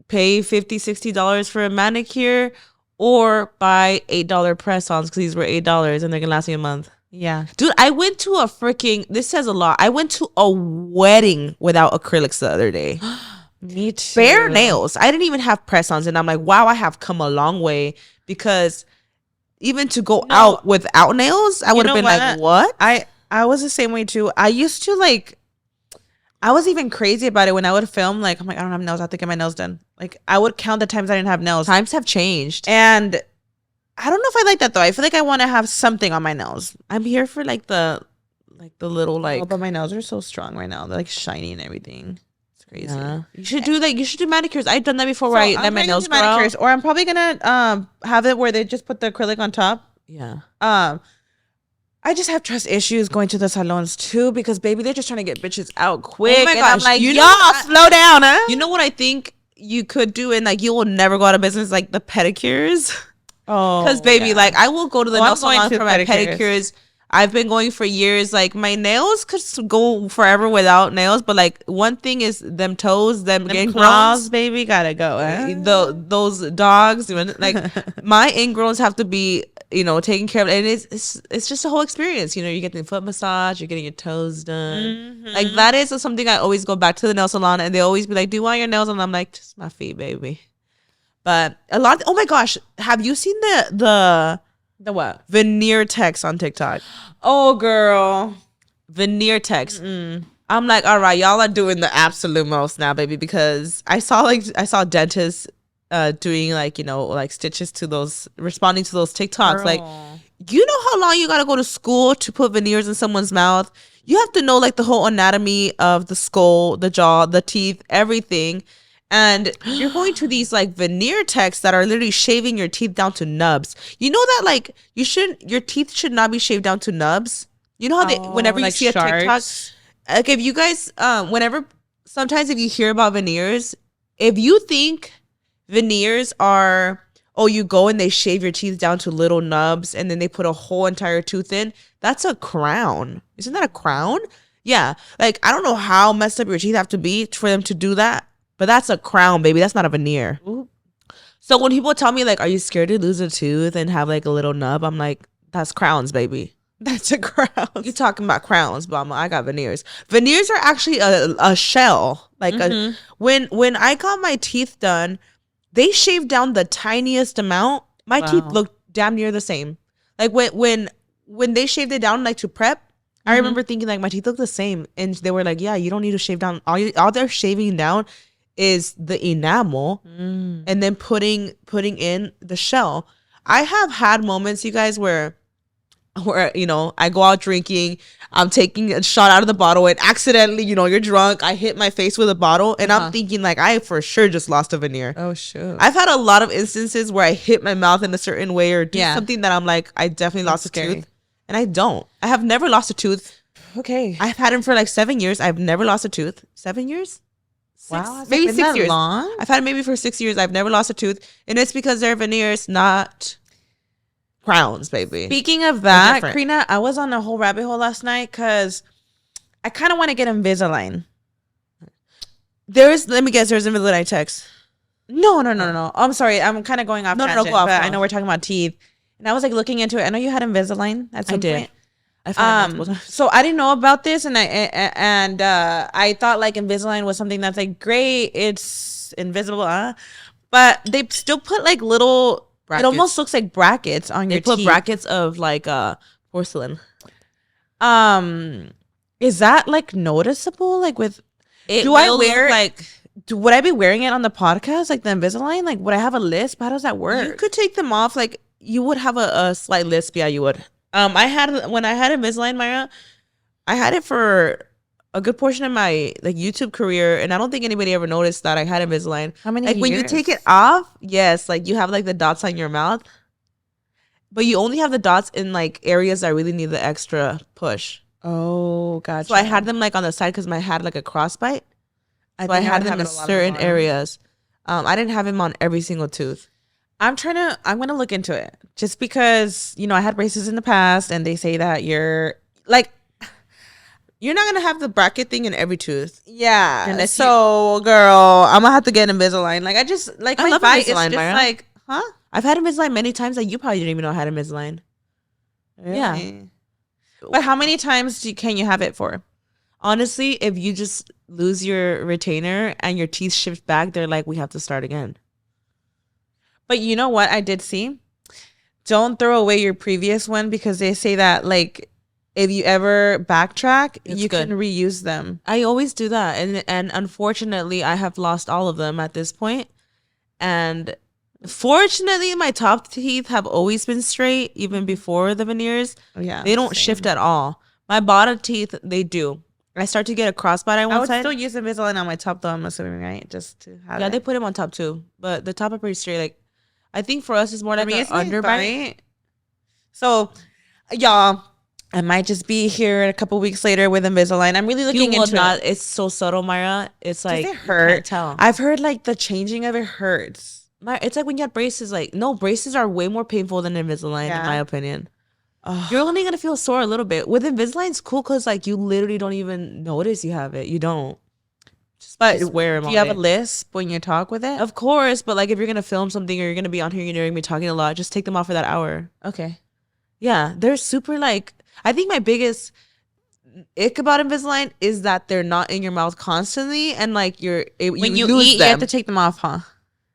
Pay $50-$60 for a manicure, or buy $8 press-ons because these were $8 and they're gonna last you a month. Yeah. Dude, I went to this says a lot. I went to a wedding without acrylics the other day. Me too. Bare nails. I didn't even have press-ons, and I'm like, wow, I have come a long way, because even to go out without nails, I would have been like, what? I was the same way too. I used to like, I was even crazy about it when I would film. Like, I'm like, I don't have nails. I have to get my nails done. Like, I would count the times I didn't have nails. Times have changed. And I don't know if I like that though. I feel like I want to have something on my nails. I'm here for like the little like. Oh, but my nails are so strong right now. They're like shiny and everything. Crazy. Yeah. You should do manicures. I've done that before, where I let my nails grow out. Or I'm probably gonna have it where they just put the acrylic on top. Yeah. I I just have trust issues going to the salons too because baby, they're just trying to get bitches out quick. Oh my and gosh, I'm like, you know y'all what slow down, huh? You know what I think you could do, and like you will never go out of business, like the pedicures. Oh, Because baby, like I will go to the nail salon for my pedicures. I've been going for years. Like my nails could go forever without nails, but like one thing is them toes, them getting claws, baby, gotta go. Those dogs, like my ingrowns have to be, taken care of, and it's just a whole experience. You're getting foot massage, you're getting your toes done. Like that is something I always go back to the nail salon, and they always be like, "Do you want your nails?" And I'm like, "Just my feet, baby." But a lot. Oh my gosh, have you seen the what veneer text on TikTok? Oh girl, veneer text. I'm like, all right, y'all are doing the absolute most now, baby, because I saw dentists doing like stitches to those, responding to those TikToks. Girl. Like, you know how long you gotta go to school to put veneers in someone's mouth? You have to know like the whole anatomy of the skull, the jaw, the teeth, everything. And you're going to these like veneer techs that are literally shaving your teeth down to nubs. You know that like your teeth should not be shaved down to nubs. You know how whenever you see sharks? A TikTok, like if you guys, sometimes if you hear about veneers, if you think veneers are, you go and they shave your teeth down to little nubs and then they put a whole entire tooth in, that's a crown. Isn't that a crown? Yeah. Like, I don't know how messed up your teeth have to be for them to do that. But that's a crown, baby. That's not a veneer. Ooh. So when people tell me, like, are you scared to lose a tooth and have, like, a little nub? I'm like, that's crowns, baby. That's a crown. You're talking about crowns, but I got veneers. Veneers are actually a shell. Like, when I got my teeth done, they shaved down the tiniest amount. My teeth looked damn near the same. Like, when they shaved it down, like, to prep, I remember thinking, like, my teeth look the same. And they were like, yeah, you don't need to shave down. All they're shaving down is the enamel and then putting in the shell. I have had moments, you guys, where I go out drinking, I'm taking a shot out of the bottle and accidentally, you're drunk, I hit my face with a bottle and I'm thinking like I for sure just lost a veneer. Oh shoot. I've had a lot of instances where I hit my mouth in a certain way or do something that I'm like, I definitely lost a tooth. And I don't. I have never lost a tooth. Okay. I've had him for like 7 years. I've never lost a tooth. 7 years? Wow, maybe 6 years. Long? I've had it maybe for 6 years. I've never lost a tooth, and it's because they're veneers, not crowns, baby. Speaking of that, Karina, I was on a whole rabbit hole last night because I kind of want to get Invisalign. Let me guess, there's Invisalign text. No. I'm sorry, I'm kind of going off tangent, but I know we're talking about teeth, and I was like looking into it. I know you had Invisalign at some point. So I didn't know about this, and I thought like Invisalign was something that's like great. It's invisible, but they still put like little. Brackets. It almost looks like brackets on your teeth. They put brackets of like porcelain. Is that like noticeable? Like with it, would I be wearing it on the podcast like the Invisalign? Like would I have a lisp? How does that work? You could take them off. Like you would have a slight lisp. Yeah, you would. When I had Invisalign, Myra, I had it for a good portion of my like YouTube career, and I don't think anybody ever noticed that I had Invisalign. How many years? When you take it off, yes, like you have like the dots on your mouth, but you only have the dots in like areas that really need the extra push. Oh, gotcha. So I had them like on the side because I had like a crossbite. So I had them in certain areas. I didn't have them on every single tooth. I'm gonna look into it just because, I had braces in the past and they say that you're not gonna have the bracket thing in every tooth. Yeah. Girl, I'm gonna have to get Invisalign. Like I just like I love bite is Invisalign, just Myra. like, huh? I've had Invisalign many times that you probably didn't even know I had Invisalign. Really? Yeah. But how many times can you have it for? Honestly, if you just lose your retainer and your teeth shift back, they're like, we have to start again. But you know what I did see? Don't throw away your previous one because they say that like if you ever backtrack, you can reuse them. I always do that. And unfortunately, I have lost all of them at this point. And fortunately, my top teeth have always been straight, even before the veneers. Oh, yeah. They don't shift at all. My bottom teeth, they do. I start to get a crossbite on one side. I would still use Invisalign on my top though, I'm assuming, right? Just to have they put them on top too. But the top are pretty straight. Like, I think for us, it's more like an underbite. So, y'all, I might just be here a couple weeks later with Invisalign. I'm really looking into it. It's so subtle, Myra. It's like, Does it hurt? You can't tell. I've heard like the changing of it hurts. It's like when you have braces. Like, no, braces are way more painful than Invisalign, in my opinion. You're only gonna feel sore a little bit. With Invisalign, it's cool because like you literally don't even notice you have it. You don't. Just wear them. Do you have a lisp when you talk with it? Of course, but like if you're gonna film something or you're gonna be on here, you're gonna be talking a lot. Just take them off for that hour. Okay. Yeah, they're super like. I think my biggest ick about Invisalign is that they're not in your mouth constantly, and like when you eat, them. you have to take them off, huh?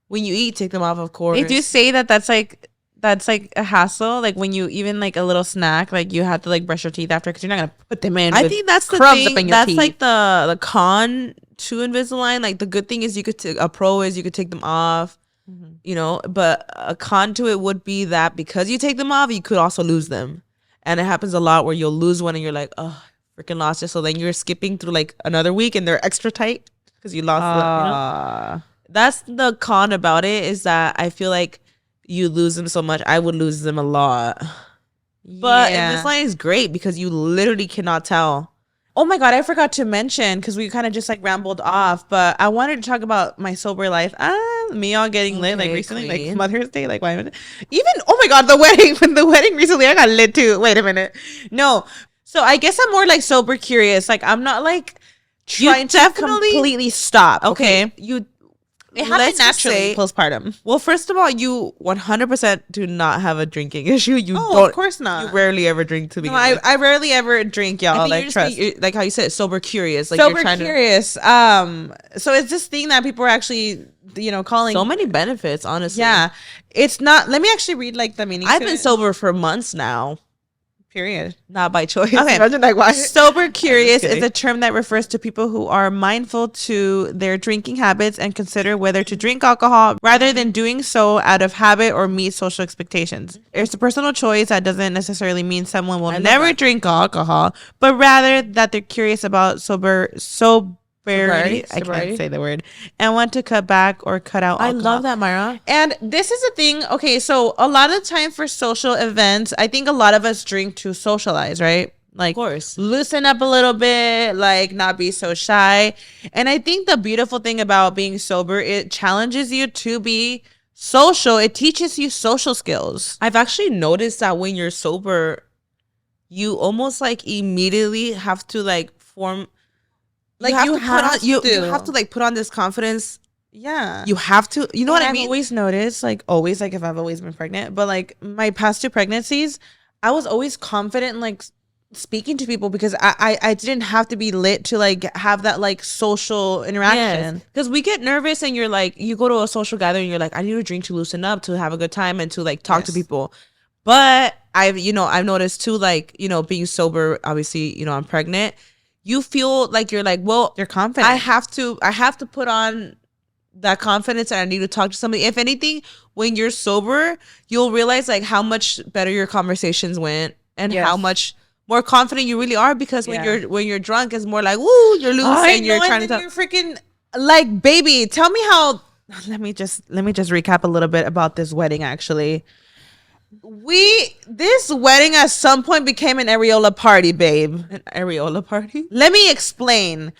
When you eat, take them off. Of course. They do say that's like a hassle. Like when you even like a little snack, like you have to like brush your teeth after because you're not gonna put them in. I think that's the crumbs thing. Up in your that's teeth. Like the con to Invisalign. Like the good thing is you could a pro is you could take them off. You know, but a con to it would be that because you take them off, you could also lose them. And it happens a lot where you'll lose one and you're like, oh, freaking lost it. So then you're skipping through like another week and they're extra tight because you lost them. You know? That's the con about it is that I feel like you lose them so much. I would lose them a lot. But Invisalign is great because you literally cannot tell. Oh my God, I forgot to mention because we kind of just like rambled off, but I wanted to talk about my sober life. Me all getting lit like recently, queen. Like Mother's Day, like why even oh my God, the wedding recently, I got lit too. Wait a minute. No. So I guess I'm more like sober curious. Like I'm not like trying to completely stop. Okay. It happened naturally postpartum. Well, first of all, you 100% do not have a drinking issue. You don't. Of course not. You rarely ever drink to begin with. I rarely ever drink, y'all. Like trust. Like how you said, sober curious. Like sober curious. So it's this thing that people are actually, calling so many benefits. Honestly, yeah. It's not. Let me actually read like the meaning. I've been sober for months now. Period. Not by choice. Okay. Imagine like why. Sober curious is a term that refers to people who are mindful to their drinking habits and consider whether to drink alcohol rather than doing so out of habit or meet social expectations. It's a personal choice that doesn't necessarily mean someone will never drink alcohol, but rather that they're curious about sobriety. I can't say the word. And want to cut back or cut out alcohol. I love that, Myra. And this is a thing. Okay, so a lot of the time for social events, I think a lot of us drink to socialize, right? Like, of course, loosen up a little bit, like not be so shy. And I think the beautiful thing about being sober, it challenges you to be social. It teaches you social skills. I've actually noticed that when you're sober, you almost like immediately have to like form. Like you have to like put on this confidence. Yeah. You have to, you know what I mean? I've always noticed, like always, like if I've always been pregnant, but like my past 2 pregnancies, I was always confident in like speaking to people because I didn't have to be lit to like have that like social interaction. Because we get nervous and you're like, you go to a social gathering, you're like, I need a drink to loosen up, to have a good time and to like talk to people. But I've noticed too, like, being sober, obviously, I'm pregnant. You feel like you're like, well, you're confident. I have to put on that confidence and I need to talk to somebody. If anything, when you're sober, you'll realize like how much better your conversations went and how much more confident you really are because when you're drunk, it's more like, woo, you're loose and you're trying to talk. You're freaking like, baby, tell me how. Let me just recap a little bit about this wedding. Actually, this wedding at some point became an areola party, babe. An areola party? Let me explain.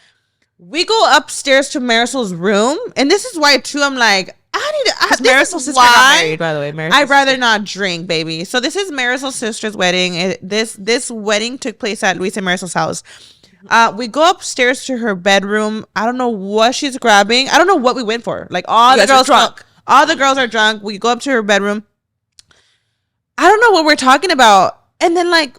We go upstairs to Marisol's room, and this is why too I'm like, I need to. Marisol's sister got married, by the way. I'd rather not drink, baby. So this is Marisol's sister's wedding. This wedding took place at Luis and Marisol's house. We go upstairs to her bedroom. I don't know what she's grabbing. I don't know what we went for. Like all the girls drunk. All the girls are drunk. We go up to her bedroom. I don't know what we're talking about. And then like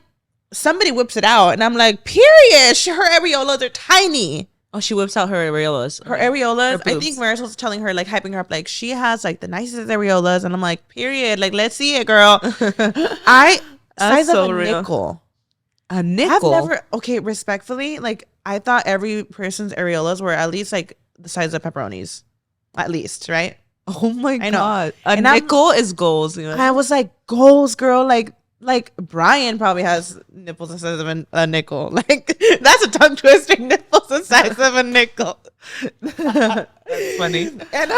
somebody whips it out and I'm like, period. Her areolas are tiny. Oh, she whips out her areolas. Her areolas. I think Marisol's telling her, like hyping her up, like she has like the nicest areolas. And I'm like, period. Like, let's see it, girl. Size of a nickel. A nickel? I've never, okay, respectfully, like I thought every person's areolas were at least like the size of pepperonis. At least, right? Oh my God. A nickel is goals. I was like, goals, girl. Like Brian probably has nipples the size of a nickel. Like that's a tongue twister. Nipples the size of a nickel. That's funny. And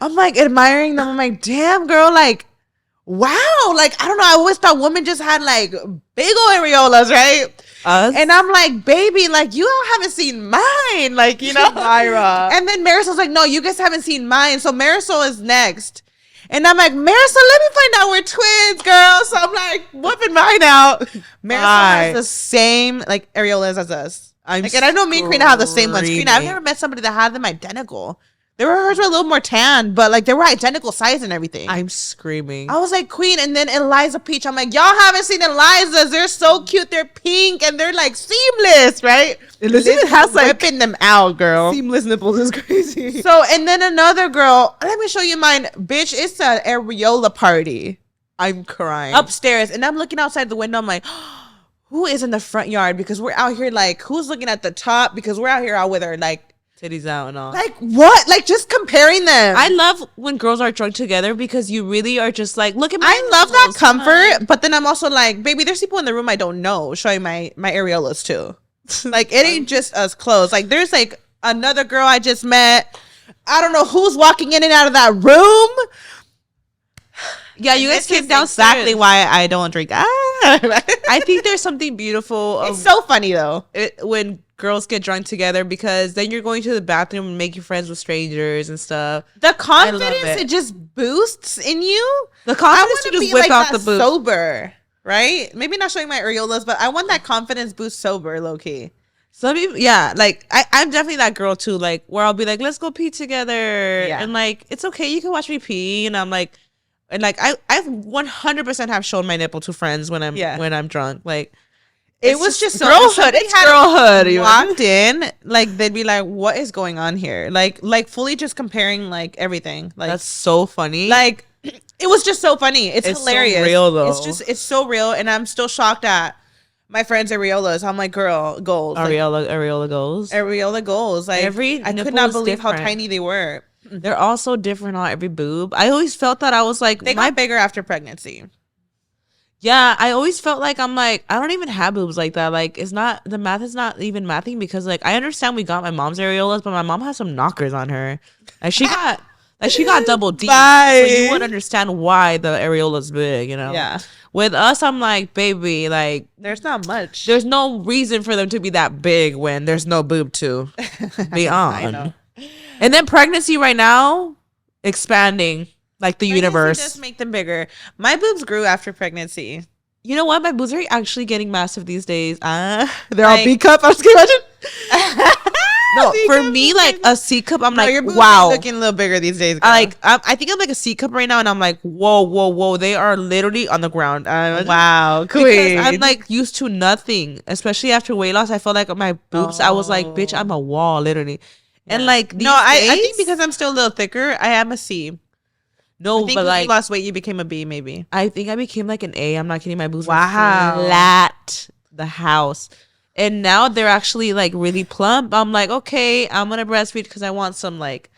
I'm like admiring them. I'm like, damn, girl. Like, wow, like I don't know, I always thought women just had like big old areolas, right? Us? And I'm like, baby, like you all haven't seen mine, like you know, Myra. And then Marisol's like, no, you guys haven't seen mine, so Marisol is next. And I'm like, Marisol, let me find out we're twins, girl. So I'm like, whipping mine out. Marisol has the same like areolas as us. And I know me and Karina have the same ones. Karina, I've never met somebody that had them identical. Hers were a little more tan, but like they were identical size and everything. I'm screaming. I was like, Queen, and then Eliza Peach. I'm like, y'all haven't seen Eliza's. They're so cute. They're pink and they're like seamless, right? Elizabeth has like whipping them out, girl. Seamless nipples is crazy. So, and then another girl. Let me show you mine, bitch. It's an areola party. I'm crying upstairs, and I'm looking outside the window. I'm like, who is in the front yard? Because we're out here like, who's looking at the top? Because we're out here out with our like. Titties out and all. Like what? Like just comparing them. I love when girls are drunk together because you really are just like, look at my I love that comfort, but then I'm also like, baby, there's people in the room I don't know showing my areolas too. Like it ain't just us close. Like there's like another girl I just met. I don't know who's walking in and out of that room. Yeah, you guys came downstairs. Exactly why I don't drink. I think there's something beautiful. It's so funny though when girls get drunk together because then you're going to the bathroom and making friends with strangers and stuff. The confidence it just boosts in you. The confidence to just whip out the boots. Sober, right? Maybe not showing my areolas, but I want that confidence boost sober, low key. Some people, yeah, like I'm definitely that girl too. Like where I'll be like, let's go pee together, and like it's okay, you can watch me pee, and I'm like. And like I 100% have shown my nipple to friends when I'm drunk. Like it was just so girlhood. It's girlhood. Walked in, like they'd be like, "What is going on here?" Like fully just comparing like everything. Like that's so funny. Like it was just so funny. It's hilarious. So real though. It's so real, and I'm still shocked at my friend's areolas. I'm like, girl, goals. Areola goals. Areola goals. Like I could not believe how tiny they were. They're all so different on every boob. I always felt that I was like they got bigger after pregnancy. Yeah, I always felt like I'm like I don't even have boobs like that. Like it's not the math is not even mathing because like I understand we got my mom's areolas, but my mom has some knockers on her. Like she got double D. So you would understand why the areola's big, you know? Yeah. With us, I'm like, baby, like there's not much. There's no reason for them to be that big when there's no boob to be on. I know. And then pregnancy right now, expanding like the universe. Just make them bigger. My boobs grew after pregnancy. You know what? My boobs are actually getting massive these days. They're all B cup. I was gonna imagine. No, for me, like a C cup, I'm like, your boobs wow, are looking a little bigger these days. Girl. I think I'm like a C cup right now, and I'm like, whoa, they are literally on the ground. Wow, queen. I'm like used to nothing, especially after weight loss. I felt like my boobs. I was like, bitch, I'm a wall, literally. Yeah. And like I think because I'm still a little thicker, I am a C. No, I think but like you lost weight, you became a B, maybe. I think I became like an A. I'm not kidding. My boobs were flat, the house, and now they're actually like really plump. I'm like, okay, I'm gonna breastfeed because I want some like,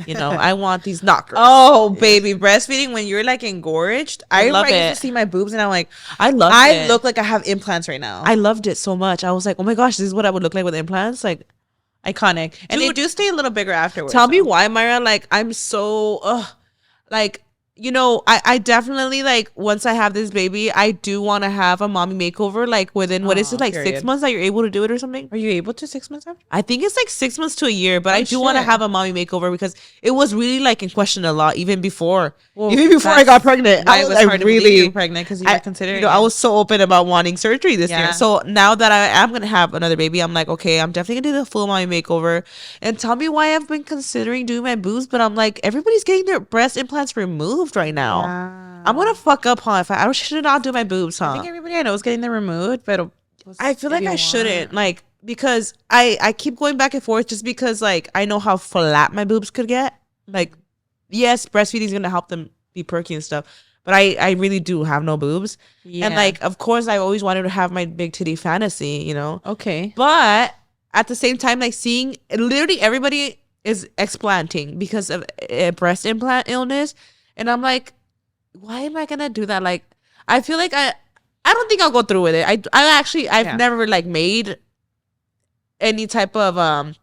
you know, I want these knockers. Oh, baby, breastfeeding when you're like engorged. I love it. Used to see my boobs and I'm like, I look like I have implants right now. I loved it so much. I was like, oh my gosh, this is what I would look like with implants, like. Iconic. And they do stay a little bigger afterwards. Tell me why, Myra. Like, I'm so, like, you know, I definitely, like, once I have this baby, I do want to have a mommy makeover, like, within, what is it, like, 6 months that you're able to do it or something? Are you able to 6 months after? I think it's, like, 6 months to a year, but I do want to have a mommy makeover because it was really, like, in question a lot, even before. Well, even before I got pregnant. I was hard really, to believe you were pregnant because you were considering you know, I was so open about wanting surgery this year. So now that I am going to have another baby, I'm like, okay, I'm definitely going to do the full mommy makeover. And tell me why I've been considering doing my boobs, but I'm like, everybody's getting their breast implants removed right now. Yeah. I'm gonna fuck up, huh? If I should not do my boobs, huh? I think everybody I know is getting them removed, but I feel like I shouldn't, like, because I keep going back and forth just because, like, I know how flat my boobs could get. Like, yes, breastfeeding is gonna help them be perky and stuff, but I really do have no boobs, and like, of course, I always wanted to have my big titty fantasy, you know? Okay, but at the same time, like, seeing literally everybody is explanting because of a breast implant illness, and I'm like, why am I gonna do that? Like, I feel like I don't think I'll go through with it. I've never like made any type of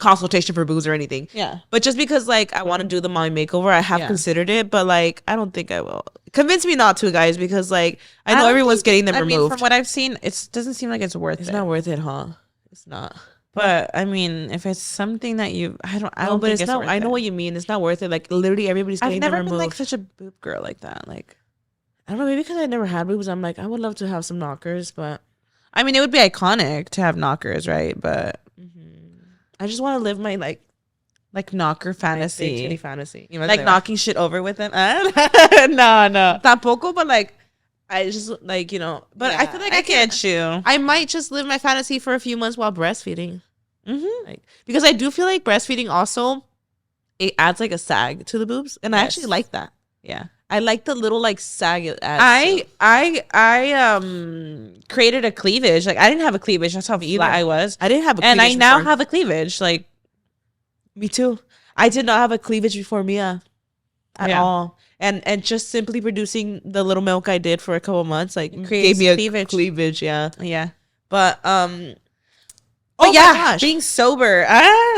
consultation for boobs or anything. Yeah. But just because like I want to do the mommy makeover, I have considered it, but like I don't think I will. Convince me not to, guys, because like I know everyone's getting them removed. From what I've seen, it doesn't seem like it's worth it. It's not worth it, huh? It's not. But I mean, if it's something that I don't but think it's not. worth I know it. what you mean. It's not worth it. Like literally, everybody's getting them removed. I've never been like such a boob girl like that. Like, I don't know. Maybe because I never had boobs. I'm like, I would love to have some knockers, but I mean, it would be iconic to have knockers, right? But I just want to live my like knocker fantasy, titty fantasy. You know, like knocking shit over with them. No, tampoco, but like I just like But I feel like I get you. I might just live my fantasy for a few months while breastfeeding. Like because I do feel like breastfeeding also it adds like a sag to the boobs, and I actually like that. Yeah, I like the little like sag it adds. I created a cleavage. Like I didn't have a cleavage. That's how flat I was. I didn't have a and cleavage I now before. have a cleavage. Like me too. I did not have a cleavage before Mia at all. And just simply producing the little milk I did for a couple months like gave me a cleavage. Yeah. But oh yeah, being sober.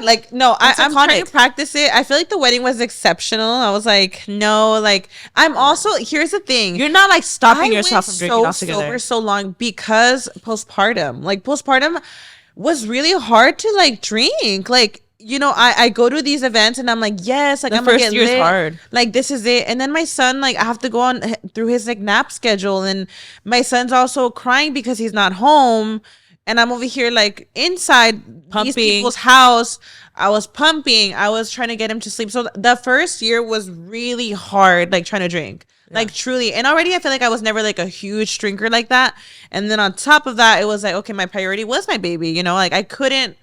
Like no, I'm trying to practice it. I feel like the wedding was exceptional. I was like, no, like I'm also. Here's the thing: you're not like stopping yourself from drinking altogether. Sober so long because postpartum. Like postpartum was really hard to like drink. Like I go to these events and I'm like, yes, like I'm gonna get lit. Hard. Like this is it. And then my son, like I have to go on through his like nap schedule, and my son's also crying because he's not home. And I'm over here like inside these people's house. I was pumping. I was trying to get him to sleep. So the first year was really hard, like trying to drink. Yeah. Like truly. And already I feel like I was never like a huge drinker like that. And then on top of that, it was like, okay, my priority was my baby. Like I couldn't,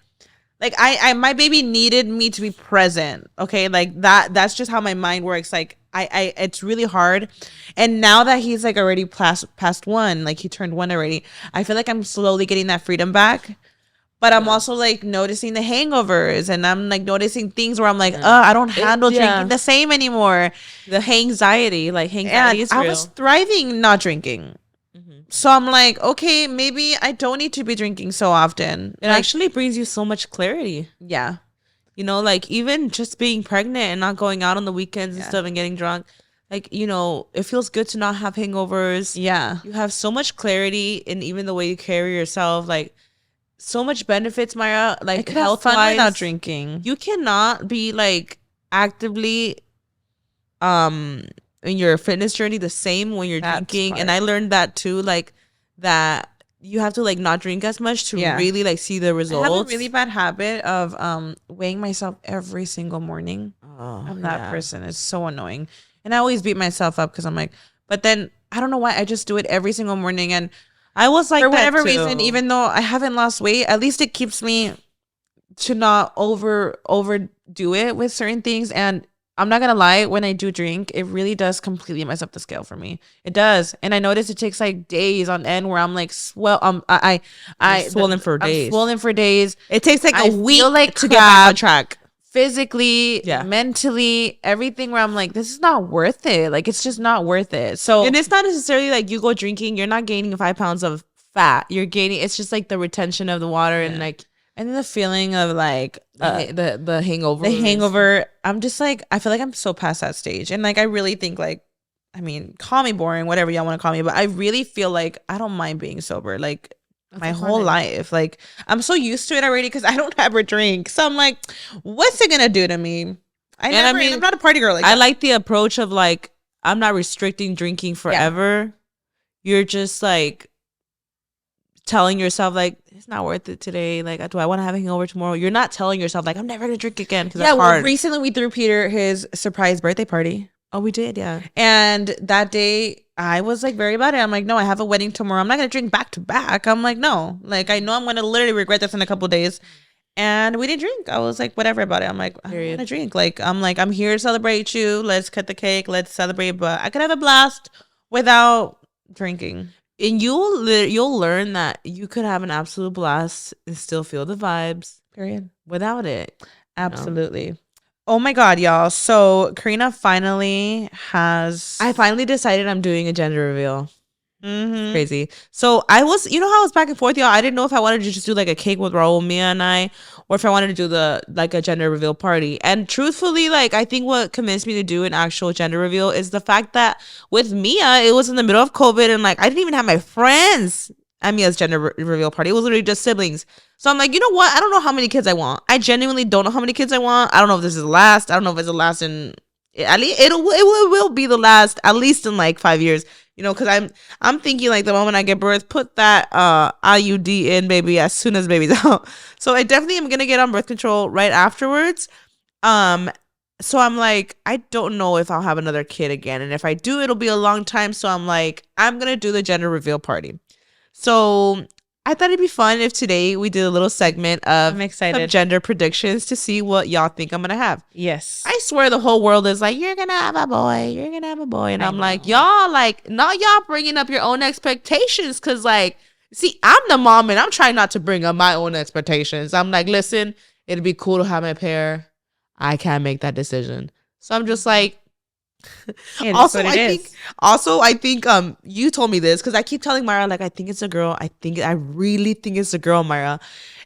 like I my baby needed me to be present. Okay. Like that's just how my mind works. Like I it's really hard. And now that he's like already past one, like he turned one already, I feel like I'm slowly getting that freedom back. But I'm also like noticing the hangovers, and I'm like noticing things where I'm like, I don't handle drinking the same anymore. The anxiety is real. I was thriving not drinking. So I'm like, okay, maybe I don't need to be drinking so often. It actually brings you so much clarity. Yeah. Like even just being pregnant and not going out on the weekends and stuff and getting drunk. Like, it feels good to not have hangovers. Yeah. You have so much clarity in even the way you carry yourself. Like, so much benefits, Maya. Like, health-wise. Without drinking. You cannot be, like, actively in your fitness journey the same when you're drinking. And I learned that, too. Like, that you have to, like, not drink as much to really, like, see the results. I have a really bad habit of weighing myself every single morning. I'm that person. It's so annoying. And I always beat myself up because I'm like, but then I don't know why I just do it every single morning. And I was like, for whatever reason, even though I haven't lost weight, at least it keeps me to not overdo it with certain things. And I'm not gonna lie, when I do drink, it really does completely mess up the scale for me. It does. And I notice it takes like days on end where I'm like, I'm swollen for days. It takes like a week to get back on track. Physically, mentally, everything where I'm like, this is not worth it. Like, it's just not worth it. So, and it's not necessarily like you go drinking, you're not gaining 5 pounds of fat. You're gaining, it's just like the retention of the water and like, and then the feeling of like the hangover. The hangover. I'm just like, I feel like I'm so past that stage. And like, I really think like, I mean, call me boring, whatever y'all want to call me, but I really feel like I don't mind being sober. Like, my whole life, like I'm so used to it already because I don't ever drink. So I'm like, what's it gonna do to me? I'm not a party girl. I like the approach of like, I'm not restricting drinking forever. You're just like telling yourself like, it's not worth it today. Like, do I want to have a hangover tomorrow? You're not telling yourself like, I'm never gonna drink again because that's hard. Recently we threw Peter his surprise birthday party. Oh, we did, yeah. And that day I was like very about it. I'm like, no, I have a wedding tomorrow. I'm not gonna drink back to back. I'm like, no, like I know I'm gonna literally regret this in a couple of days. And we didn't drink. I was like, whatever about it. I'm like, I don't want to drink. Like, I'm here to celebrate you. Let's cut the cake. Let's celebrate. But I could have a blast without drinking. And you'll learn that you could have an absolute blast and still feel the vibes. Period. Without it. Absolutely. Oh my God, y'all. So Karina I finally decided I'm doing a gender reveal. Crazy. So I was, how I was back and forth, y'all. I didn't know if I wanted to just do like a cake with Raul, Mia and I, or if I wanted to do the like a gender reveal party. And truthfully, like I think what convinced me to do an actual gender reveal is the fact that with Mia, it was in the middle of COVID, and like I didn't even have my friends at Mia's gender reveal party. It was literally just siblings. So I'm like, you know what? I don't know how many kids I want. I genuinely don't know how many kids I want. I don't know if this is the last. I don't know if it's the last in at least it will be the last at least in like 5 years. You know, because I'm thinking like the moment I get birth, put that IUD in, baby, as soon as baby's out. So I definitely am gonna get on birth control right afterwards. So I'm like, I don't know if I'll have another kid again, and if I do, it'll be a long time. So I'm like, I'm gonna do the gender reveal party. So I thought it'd be fun if today we did a little segment of I'm excited. gender predictions to see what y'all think I'm gonna have. Yes. I swear the whole world is like, you're gonna have a boy, you're gonna have a boy. And I'm like, y'all, like, not y'all bringing up your own expectations. Cause like, see, I'm the mom and I'm trying not to bring up my own expectations. I'm like, listen, it'd be cool to have my pair. I can't make that decision. So I'm just like, Yeah, I think you told me this because I keep telling Myra like I think it's a girl. I really think it's a girl, Myra.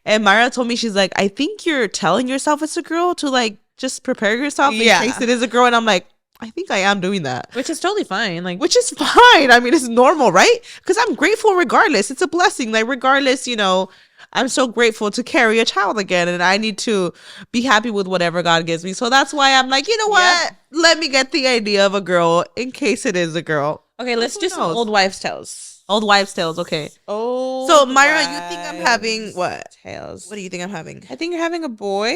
And Myra told me, she's like, I think you're telling yourself it's a girl to like just prepare yourself in case it is a girl. And I'm like, I think I am doing that, which is totally fine. Like, which is fine. I mean, it's normal, right? Because I'm grateful regardless. It's a blessing. Like regardless, you know, I'm so grateful to carry a child again, and I need to be happy with whatever God gives me. So that's why I'm like, you know what? Yeah. Let me get the idea of a girl in case it is a girl. Okay, let's do some old wives' tales. Old wives' tales, okay. Oh, so Myra, you think I'm having what? Tales. What do you think I'm having? I think you're having a boy,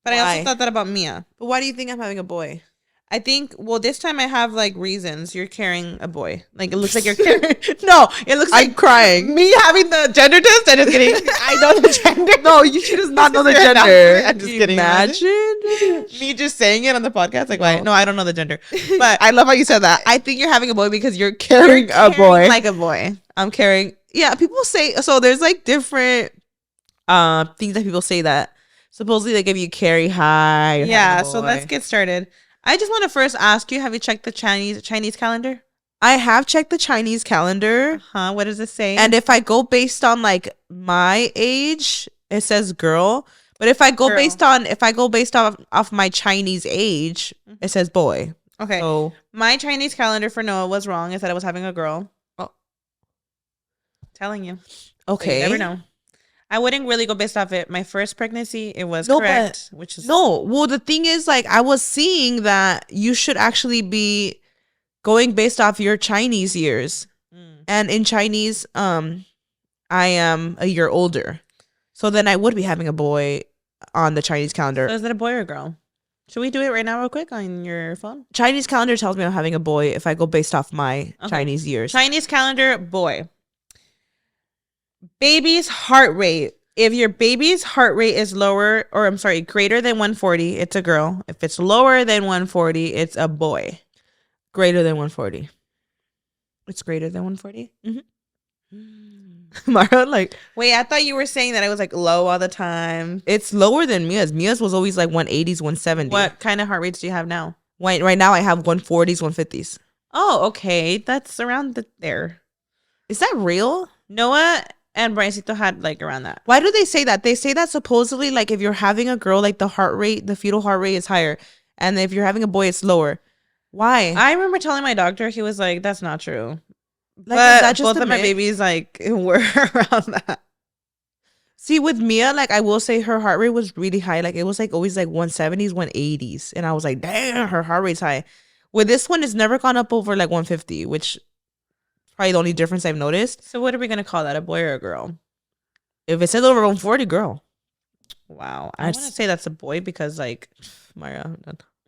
but Why? I also thought that about Mia. But why do you think I'm having a boy? I think, well, this time I have like reasons. You're carrying a boy. Like it looks like you're carrying. No, it looks like I'm crying. me having the gender test. I'm just kidding. I know the gender. No, she does not know the gender. I'm just kidding. Imagine me just saying it on the podcast. Like, why? No, I don't know the gender. But I love how you said that. I think you're having a boy because you're carrying a boy. Like a boy. I'm carrying. Yeah, people say so. There's like different things that people say that supposedly like if you carry high. Yeah. So let's get started. I just want to first ask you, have you checked the Chinese calendar? I have checked the Chinese calendar. What does it say? And if I go based on like my age, it says girl. But if I go based off my Chinese age, it says boy. Okay. So my Chinese calendar for Noah was wrong. It said I was having a girl. Oh. Telling you. Okay. So you never know. I wouldn't really go based off it. My first pregnancy, it was correct. Which is well, the thing is, like, I was seeing that you should actually be going based off your Chinese years. And in Chinese, I am a year older. So then I would be having a boy on the Chinese calendar. So is it a boy or a girl? Should we do it right now real quick on your phone? Chinese calendar tells me I'm having a boy if I go based off my Chinese years. Chinese calendar, boy. Baby's heart rate. If your baby's heart rate is lower, or I'm sorry, greater than 140, it's a girl. If it's lower than 140, it's a boy. Greater than 140. It's greater than 140? Mm-hmm. Mara, like, wait, I thought you were saying that it was like low all the time. It's lower than Mia's. Mia's was always like 180s, 170. What kind of heart rates do you have now? Right now I have 140s, 150s. Oh, okay. That's around there. Is that real? Noah and Briancito had like around that. Why do they say that? They say that supposedly like if you're having a girl, like the fetal heart rate is higher. And if you're having a boy, it's lower. Why? I remember telling my doctor, he was like, that's not true. Like, but that both of my babies like were around that. See, with Mia, like I will say her heart rate was really high. Like it was like always like 170s, 180s. And I was like, damn, her heart rate's high. With this one, it's never gone up over like 150, which probably the only difference I've noticed. So what are we going to call that? A boy or a girl? If it says over 140, girl. Wow. I want to say that's a boy because like, Myra.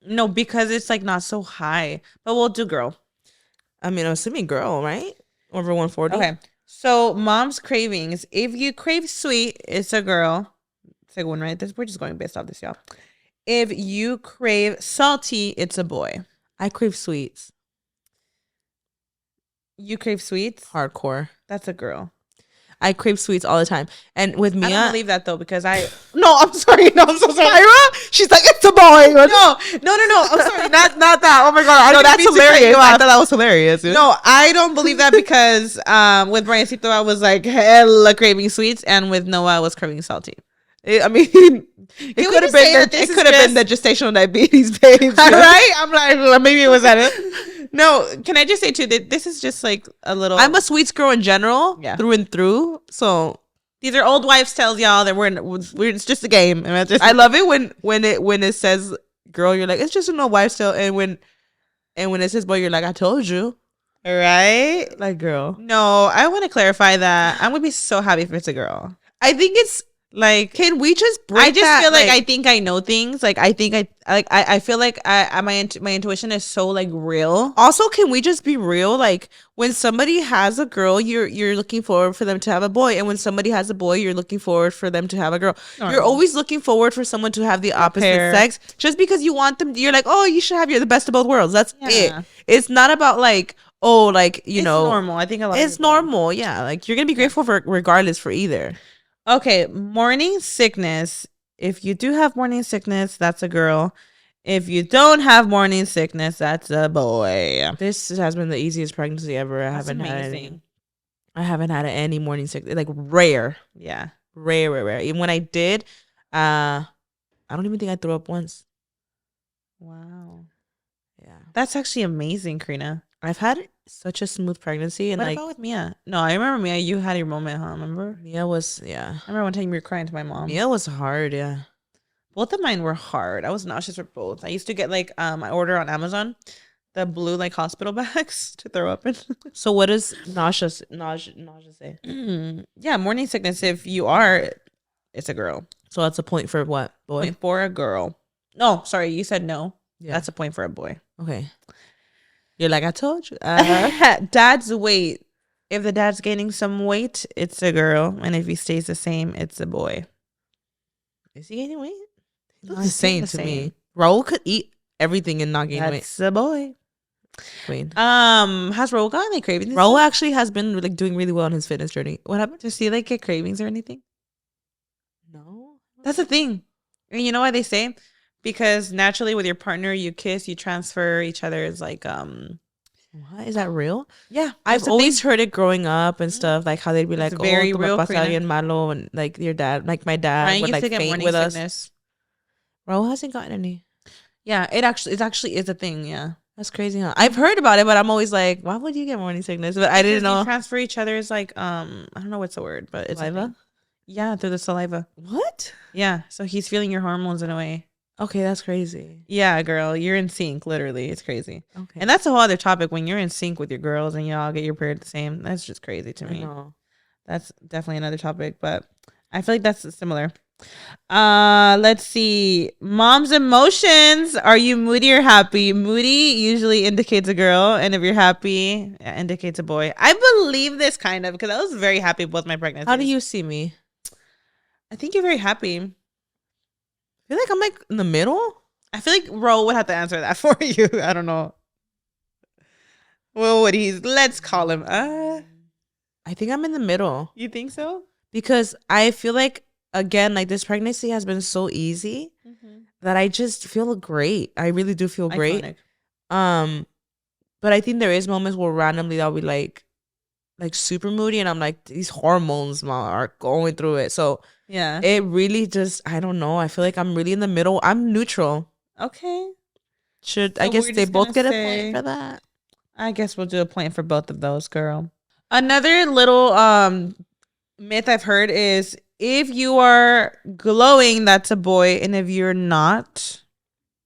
No, because it's like not so high. But we'll do girl. I mean, I'm assuming girl, right? Over 140. Okay. So mom's cravings. If you crave sweet, it's a girl. It's like one, right? We're just going based off this, y'all. If you crave salty, it's a boy. I crave sweets. You crave sweets? Hardcore. That's a girl. I crave sweets all the time. And with Mia, I don't believe that though because No, I'm sorry. No, I'm so sorry. Myra, she's like, it's a boy. No. I'm sorry. Not that. Oh my god. No, that's hilarious. I thought that was hilarious. Dude. No, I don't believe that because with Briancito I was like hella craving sweets, and with Noah I was craving salty. I mean, it we could have just say been that the, this it is could have been the just- gestational diabetes, babes. Right? I'm like, well, maybe it was that. No, can I just say too that this is just like a little. I'm a sweets girl in general, Yeah. through and through. So These are old wives' tales, y'all. That it's just a game. And that's just, I love it when it says girl, you're like, it's just an old wives' tale, and when it says boy, you're like, I told you, right? like girl. No, I want to clarify that. I'm gonna be so happy if it's a girl. I think it's Like, can we just break I just that, feel like I think I know things. Like I think I feel like my intuition is so like real. also, can we just be real? Like when somebody has a girl, you're looking forward for them to have a boy, and when somebody has a boy, you're looking forward for them to have a girl. You're Normal. always looking forward for someone to have the opposite pair. sex, just because you want them. You're like, oh, you should have the best of both worlds. That's Yeah. it. It's not about like, oh, like It's normal. I think a lot. it's of people- normal. Yeah, like you're gonna be grateful for regardless for either. Okay, morning sickness. If you do have morning sickness, that's a girl. If you don't have morning sickness, that's a boy. This has been the easiest pregnancy ever. That's amazing. I haven't had any morning sickness. Like rare. Yeah. Rare. Even when I did, I don't even think I threw up once. Wow. Yeah. That's actually amazing, Karina. I've had such a smooth pregnancy, and What like about with Mia? No, I remember Mia. You had your moment, huh? Remember? Mia was, yeah. I remember one time you were crying to my mom. Mia was hard, yeah. Both of mine were hard. I was nauseous for both. I used to get like I order on Amazon the blue like hospital bags to throw up in. So what does nausea say? Yeah, morning sickness. If you are, it's a girl. So that's a point for what, boy? Point for a girl. No, sorry, you said no. Yeah. That's a point for a boy. Okay. You're like, I told you. Dad's weight. If the dad's gaining some weight, it's a girl, and if he stays the same, it's a boy. Is he gaining weight? He No, looks the same the to same. me. Raul could eat everything and not gain weight. That's a boy. Queen. Has Raul got any cravings? Raul actually has been like doing really well on his fitness journey. What happened? Does he like get cravings or anything? No. That's the thing. And you know why they say? Because naturally with your partner, you kiss, you transfer each other's like What? Is that real? yeah. I've always heard it growing up and stuff, like how they'd be like, It's very oh, real, pasa Karina. bien malo, and like your dad, like my dad Ryan would used like to get faint morning with us. sickness. Raul hasn't gotten any. Yeah, it actually is a thing. Yeah, That's crazy, huh? I've heard about it, but I'm always like, why would you get morning sickness? But I didn't Because you know. transfer each other's like I don't know what's the word, but it's a Saliva? thing. Yeah, through the saliva. What? Yeah, so he's feeling your hormones in a way. Okay, that's crazy. Yeah, girl, you're in sync. Literally, it's crazy. Okay. And that's a whole other topic. When you're in sync with your girls and y'all get your period the same, that's just crazy to I me. know. That's definitely another topic, but I feel like that's similar. Let's see. Mom's emotions. Are you moody or happy? Moody usually indicates a girl, and if you're happy, it indicates a boy. I believe this kind of because I was very happy with both my pregnancies. How do you see me? I think you're very happy. I feel like I'm like in the middle. I feel like Ro would have to answer that for you. I don't know. Well, what let's call him. I think I'm in the middle You think so? because I feel like, again, like this pregnancy has been so easy that I just feel great. I really do feel great. Iconic. But I think there is moments where randomly I'll be like super moody, and I'm like, these hormones are going through it. So Yeah. it really just, I don't know. I feel like I'm really in the middle. I'm neutral. Okay. I So guess we're they just both gonna get a say- point for that. I guess we'll do a point for both of those, girl. Another little myth I've heard is if you are glowing, that's a boy, and if you're not,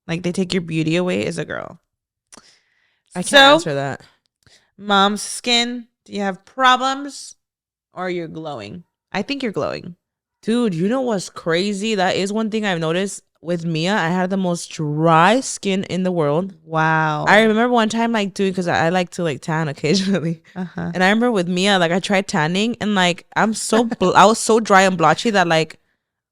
like they take your beauty away, is a girl. I can't So, answer that. Mom's skin, do you have problems or you're glowing? I think you're glowing. Dude, you know what's crazy? That is one thing I've noticed with Mia. I had the most dry skin in the world. Wow. I remember one time like doing, because I like to like tan occasionally. Uh-huh. And I remember with Mia, like I tried tanning, and like I'm so I was so dry and blotchy that like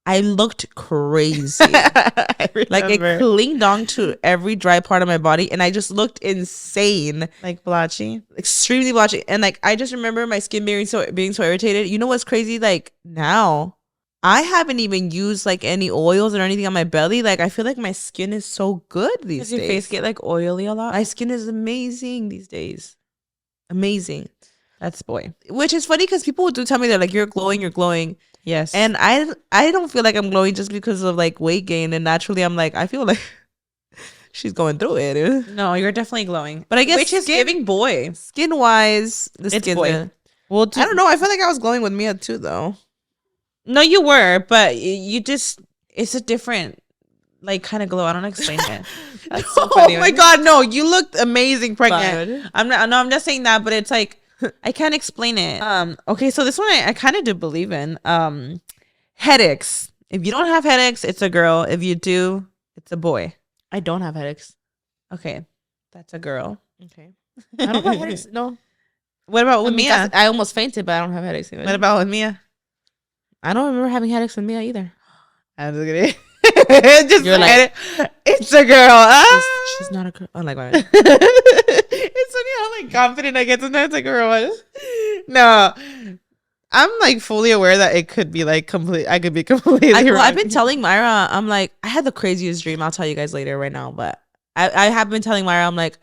I looked crazy. I Like it remember. clinged on to every dry part of my body, and I just looked insane, Like blotchy. extremely blotchy. And like I just remember my skin being so irritated. You know what's crazy? Like now, I haven't even used like any oils or anything on my belly. Like I feel like my skin is so good these Does days. your face get like oily a lot? My skin is amazing these days. Amazing. That's boy. Which is funny because people do tell me they're like, you're glowing. Yes. And I don't feel like I'm glowing just because of like weight gain. And naturally, I'm like, I feel like she's going through it. No, you're definitely glowing. But I guess which is giving boy. Skin wise, the It's skin's boy. good. Well, I don't know. I feel like I was glowing with Mia too, though. No, you were, but you just it's a different like kind of glow. I don't explain it. That's so funny. Oh my god, no! You looked amazing pregnant. Fine. I'm just saying that, but it's like I can't explain it. Okay, so this one I kind of do believe in. Headaches. If you don't have headaches, it's a girl. If you do, it's a boy. I don't have headaches. Okay, that's a girl. Okay, I don't have headaches. No. What about with Mia? I almost fainted, but I don't have headaches. What about with Mia? I don't remember having headaches with Mia either. I'm just kidding. Just You're like, it's a girl. She's not a girl. Oh, like, it's funny how like confident I get sometimes. Like a girl. No, I'm like fully aware that it could be like complete. I could be completely wrong. I've been telling Myra. I'm like, I had the craziest dream. I'll tell you guys later right now. But I have been telling Myra. I'm like,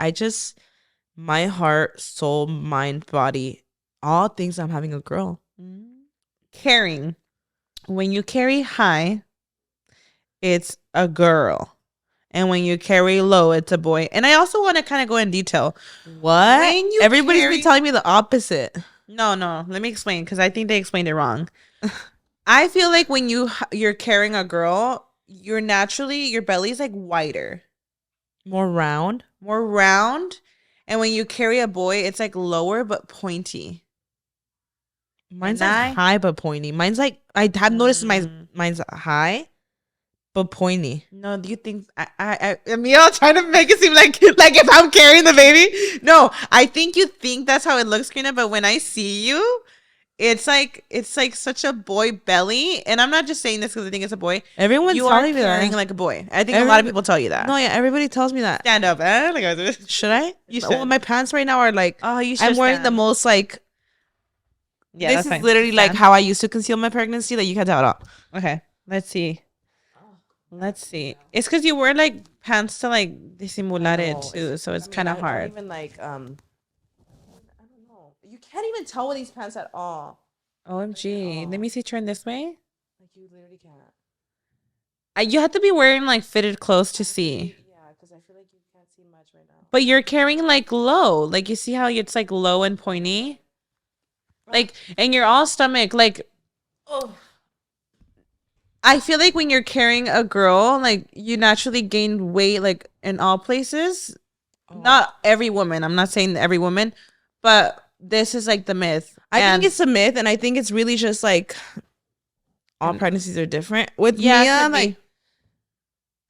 my heart, soul, mind, body, all things. I'm having a girl. Carrying. When you carry high, it's a girl. And when you carry low, it's a boy. And I also want to kind of go in detail. What? Everybody's carry- been telling me the opposite. No. Let me explain because I think they explained it wrong. I feel like when you're carrying a girl, your belly's like wider. More round. And when you carry a boy, it's like lower but pointy. Mine's like high but pointy. Mine's like, I have noticed mine's high but pointy. No, do you think I mean, I'm trying to make it seem like if I'm carrying the baby? No, I think you think that's how it looks, Karina. But when I see you, it's like such a boy belly. And I'm not just saying this because I think it's a boy. Everyone's telling me carrying that. like a boy. I think a lot of people tell you that. No, yeah, everybody tells me that. Stand up, eh? Should I? You should. Well, my pants right now are like, oh, you should. I'm wearing the most like. Yeah, this that's is fine. literally like how I used to conceal my pregnancy. Like you can't tell at all. Okay, let's see. It's because you wear like pants to like disimular it too, so it's kind of hard. Even like I don't know. You can't even tell with these pants at all. OMG, let me see. Turn this way. Like you literally can't. You have to be wearing like fitted clothes to see. Yeah, because I feel like you can't see much right now. But you're carrying like low. Like you see how it's like low and pointy? Like, and you're all stomach. Like, oh. I feel like when you're carrying a girl, like you naturally gain weight like in all places. Oh. Not every woman. I'm not saying every woman, but this is like the myth. I think it's a myth, and I think it's really just like all pregnancies are different. With Mia, like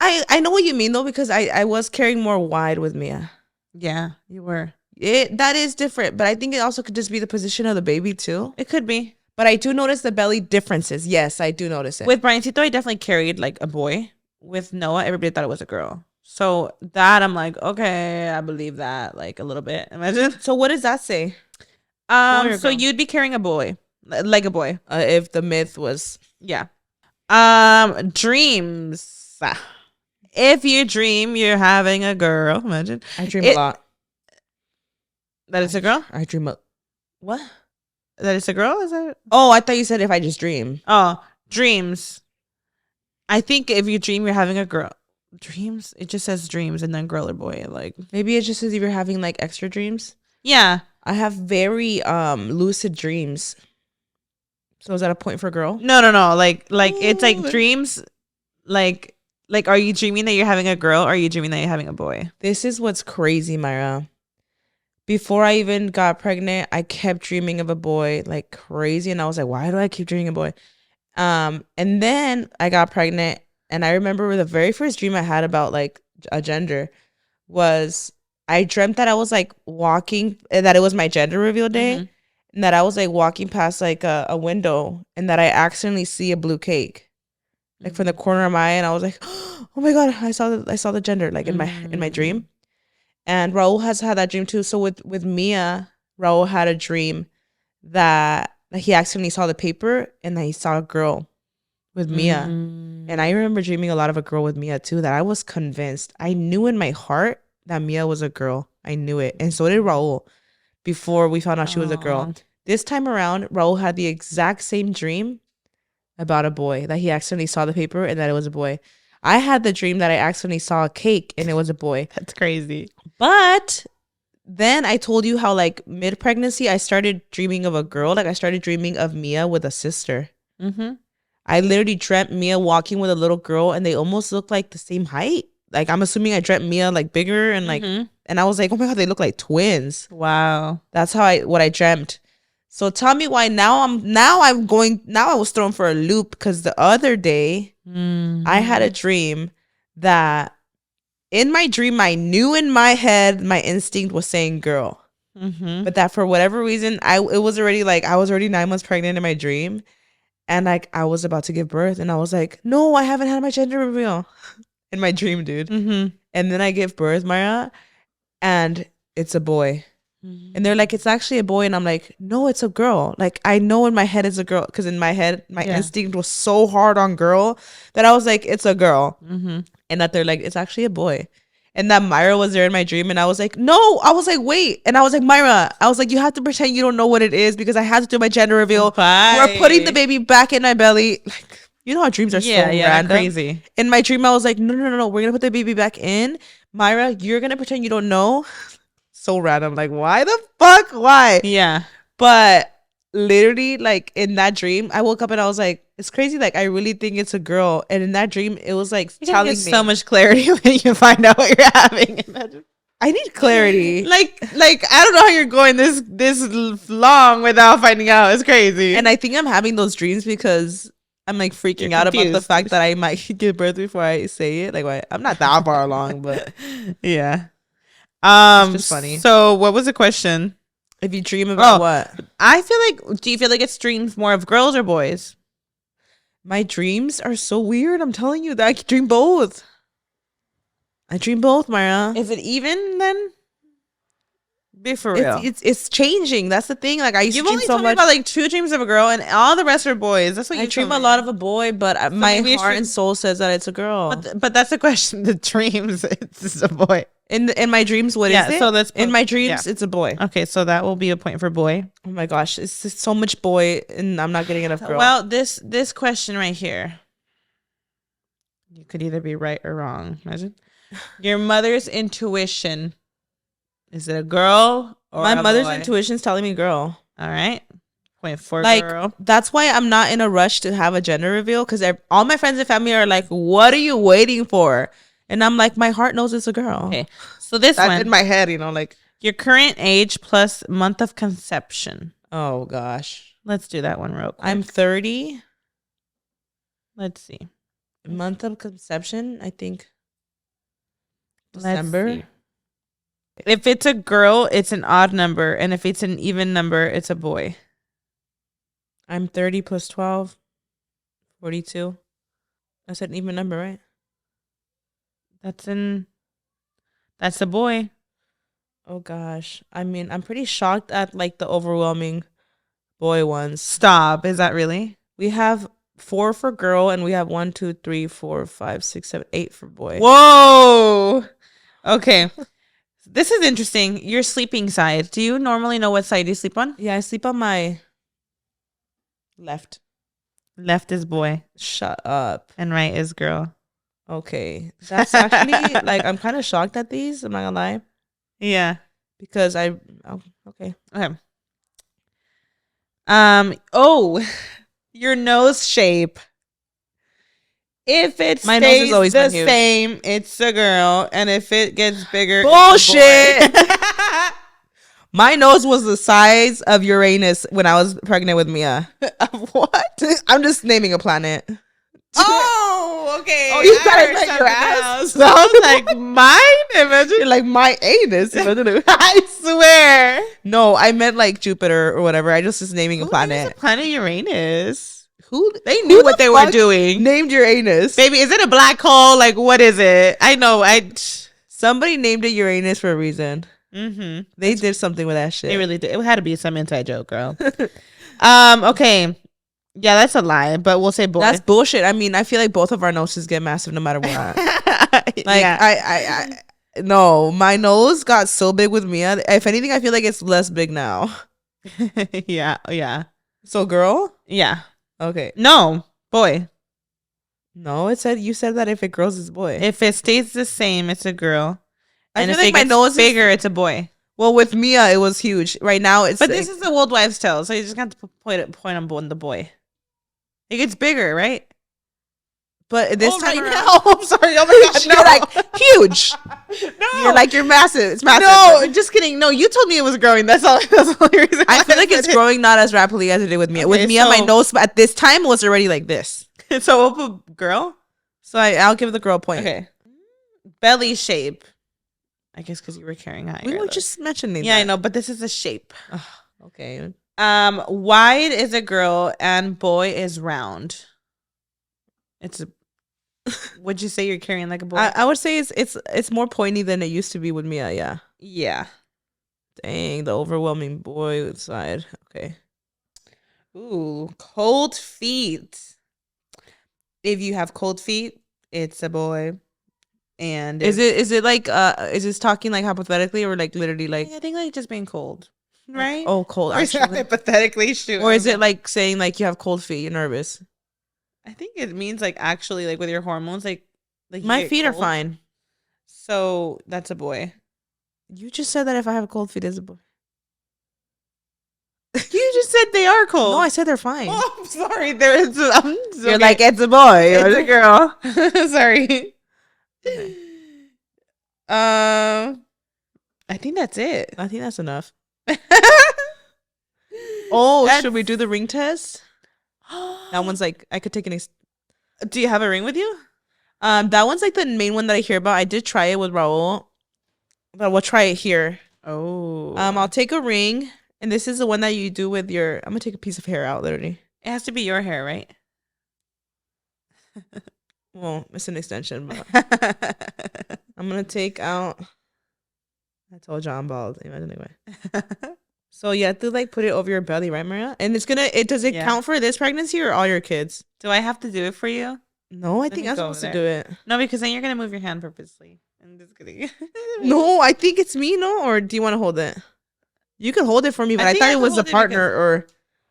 I know what you mean though, because I was carrying more wide with Mia. Yeah, you were. That is different, but I think it also could just be the position of the baby too. It could be. But I do notice the belly differences. Yes, I do notice it. With Briancito, I definitely carried like a boy. With Noah, everybody thought it was a girl. So that I'm like, okay, I believe that like a little bit. Imagine. So what does that say? So you'd be carrying a boy, like a boy, if the myth was dreams. If you dream you're having a girl, imagine. I dream a lot. That is a girl? I dream what? That is a girl? Is that? Oh, I thought you said if I just dream. Oh, dreams. I think if you dream you're having a girl. Dreams? It just says dreams and then girl or boy. Like maybe it just says if you're having like extra dreams. Yeah. I have very lucid dreams. So is that a point for girl? No. Like it's like dreams. Like are you dreaming that you're having a girl or are you dreaming that you're having a boy? This is what's crazy, Myra. Before I even got pregnant, I kept dreaming of a boy like crazy. And I was like, why do I keep dreaming of a boy? And then I got pregnant. And I remember the very first dream I had about like a gender was I dreamt that I was like walking, that it was my gender reveal day. Mm-hmm. And that I was like walking past like a window and that I accidentally see a blue cake. Like from the corner of my eye. And I was like, oh my God, I saw the gender like in my dream. And Raul has had that dream too. So with Mia, Raul had a dream that he accidentally saw the paper and that he saw a girl with Mia. And I remember dreaming a lot of a girl with Mia too, that I was convinced. I knew in my heart that Mia was a girl. I knew it. And so did Raul before we found out she was a girl. This time around, Raul had the exact same dream about a boy, that he accidentally saw the paper and that it was a boy. I had the dream that I accidentally saw a cake and it was a boy. That's crazy. But then I told you how like mid pregnancy I started dreaming of a girl. Like I started dreaming of Mia with a sister. Mm-hmm. I literally dreamt Mia walking with a little girl and they almost look like the same height. Like I'm assuming I dreamt Mia like bigger and like and I was like, oh my god, they look like twins. Wow. That's how what I dreamt. So tell me why now I was thrown for a loop because the other day I had a dream that in my dream I knew in my head my instinct was saying girl. But that for whatever reason I was already 9 months pregnant in my dream. And like I was about to give birth and I was like, no, I haven't had my gender reveal in my dream, dude. And then I give birth, Maya, and it's a boy. And they're like, it's actually a boy. And I'm like, no, it's a girl. Like I know in my head it's a girl because in my head, my instinct was so hard on girl that I was like, it's a girl. And that they're like, it's actually a boy. And that Myra was there in my dream. And I was like, no, I was like, wait. And I was like, Myra, I was like, you have to pretend you don't know what it is because I had to do my gender reveal. We're putting the baby back in my belly. Like, you know how dreams are so random. Crazy. In my dream, I was like, no. We're going to put the baby back in. Myra, you're going to pretend you don't know. So random. Like, why the fuck? Why? Yeah. But literally, like in that dream, I woke up and I was like, it's crazy. Like, I really think it's a girl. And in that dream, it was like telling me so much clarity when you find out what you're having. I need clarity. Like I don't know how you're going this long without finding out. It's crazy. And I think I'm having those dreams because I'm like freaking out about the fact that I might give birth before I say it. Like, I'm not that far along, but yeah. It's just funny. So what was the question? If you dream about what? I feel like, do you feel like it's dreams more of girls or boys? My dreams are so weird. I'm telling you that I dream both. I dream both, Myra. Is it even then? Be for real. It's changing. That's the thing. Like I used to dream so much about like 2 dreams of a girl, and all the rest are boys. That's what I dream a lot of a boy, but so my heart and soul says that it's a girl. But that's the question. The dreams, it's a boy. In my dreams, what is it? So that's in my dreams, it's a boy. Okay, so that will be a point for boy. Oh my gosh, it's just so much boy, and I'm not getting enough girl. Well, this question right here, you could either be right or wrong. Imagine your mother's intuition. Is it a girl or my mother's boy? intuition's telling me girl. All right. Point for girl. That's why I'm not in a rush to have a gender reveal because all my friends and family are like, what are you waiting for? And I'm like, my heart knows it's a girl. Okay. So that's one in my head, like your current age plus month of conception. Oh gosh. Let's do that one real quick. I'm 30. Let's see. Month of conception, I think December. If it's a girl, it's an odd number. And if it's an even number, it's a boy. I'm 30 plus 12. 42. That's an even number, right? That's a boy. Oh gosh. I mean, I'm pretty shocked at like the overwhelming boy ones. Stop. Is that really? We have 4 for girl and we have 1, 2, 3, 4, 5, 6, 7, 8 for boy. Whoa. Okay. This is interesting. Your sleeping side. Do you normally know what side you sleep on? Yeah, I sleep on my left. Left is boy. Shut up. And right is girl. Okay. That's actually like I'm kind of shocked at these. I'm not gonna lie. Yeah. Because okay. Okay. Your nose shape. If it my nose is always the same, it's a girl, and if it gets bigger, bullshit. It's a boy. My nose was the size of Uranus when I was pregnant with Mia. What? I'm just naming a planet. Oh, okay. Oh, you got it like your ass. So I was like, mine? Imagine. You're like my anus. I swear. No, I meant like Jupiter or whatever. I just was naming a planet. Who planet Uranus? They knew what they were doing. Named Uranus. Baby, is it a black hole? Like, what is it? I know. Somebody named it Uranus for a reason. Mm-hmm. They did something with that shit. They really did. It had to be some inside joke, girl. Okay. Yeah, that's a lie, but we'll say boy. That's bullshit. I mean, I feel like both of our noses get massive no matter what. Like, yeah. No, my nose got so big with Mia. If anything, I feel like it's less big now. Yeah. So, girl? Yeah. Okay. No, Boy. No, you said that if it grows, it's boy. If it stays the same, it's a girl. And I if feel like it my gets nose bigger, it's a boy. Well, with Mia, it was huge. Right now, it's. But this is the old wives' tale, so you just got to point on the boy. It gets bigger, right? But this time right around, now, I'm sorry. Oh my gosh, no. you're like huge. No, you're massive. It's massive. No, just kidding. No, you told me it was growing. That's all. That's the only reason. I feel like it's growing not as rapidly as it did with Mia. Okay, With Mia, my nose at this time was already like this. So we'll put girl. So I'll give the girl a point. Okay. Belly shape. I guess because you were carrying higher. We were just mentioning. Yeah, that. I know, but this is a shape. Okay. Wide is a girl and boy is round. It's a. Would you say you're carrying like a boy? I would say it's more pointy than it used to be with Mia. Yeah. Yeah. Dang, the overwhelming boy side. Okay. Ooh, cold feet. If you have cold feet, it's a boy. And is it like is this talking like hypothetically or like literally like I think like just being cold, right? Oh, cold. Or is it hypothetically, shoot. Or is it like saying like you have cold feet, you're nervous? I think it means like actually like with your hormones, like my feet are fine. So that's a boy. You just said that if I have cold feet, it's a boy. You just said they are cold. No, I said they're fine. Oh, I'm sorry. You're like, it's a boy. It's a girl. Sorry. Okay. I think that's it. I think that's enough. Should we do the ring test? That one's like I could take an. Do you have a ring with you? That one's like the main one that I hear about. I did try it with Raul, but we'll try it here. Oh. I'll take a ring, and this is the one that you do with your. I'm gonna take a piece of hair out, literally. It has to be your hair, right? Well, it's an extension, but I'm gonna take out. I told you I'm bald. Anyway. So you have to like put it over your belly, right, Maria? And it's gonna. Does it count for this pregnancy or all your kids? Do I have to do it for you? No, I think I'm supposed to do it. No, because then you're gonna move your hand purposely. I'm just kidding. No, I think it's me. No, or do you want to hold it? You can hold it for me, but I thought it was the partner, or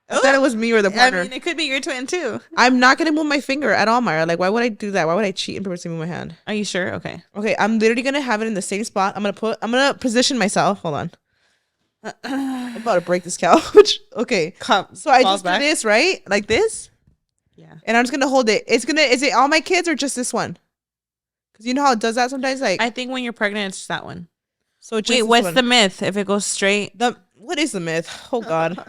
I thought it was me or the partner. I mean, it could be your twin too. I'm not gonna move my finger at all, Myra. Like, why would I do that? Why would I cheat and purposely move my hand? Are you sure? Okay. Okay, I'm literally gonna have it in the same spot. I'm gonna position myself. Hold on. I'm about to break this couch. Okay. So I just do this, right? Like this? Yeah. And I'm just gonna hold it. Is it all my kids or just this one? Because you know how it does that sometimes? Like I think when you're pregnant, it's just that one. So just wait, what's the myth? If it goes straight? What is the myth? Oh God.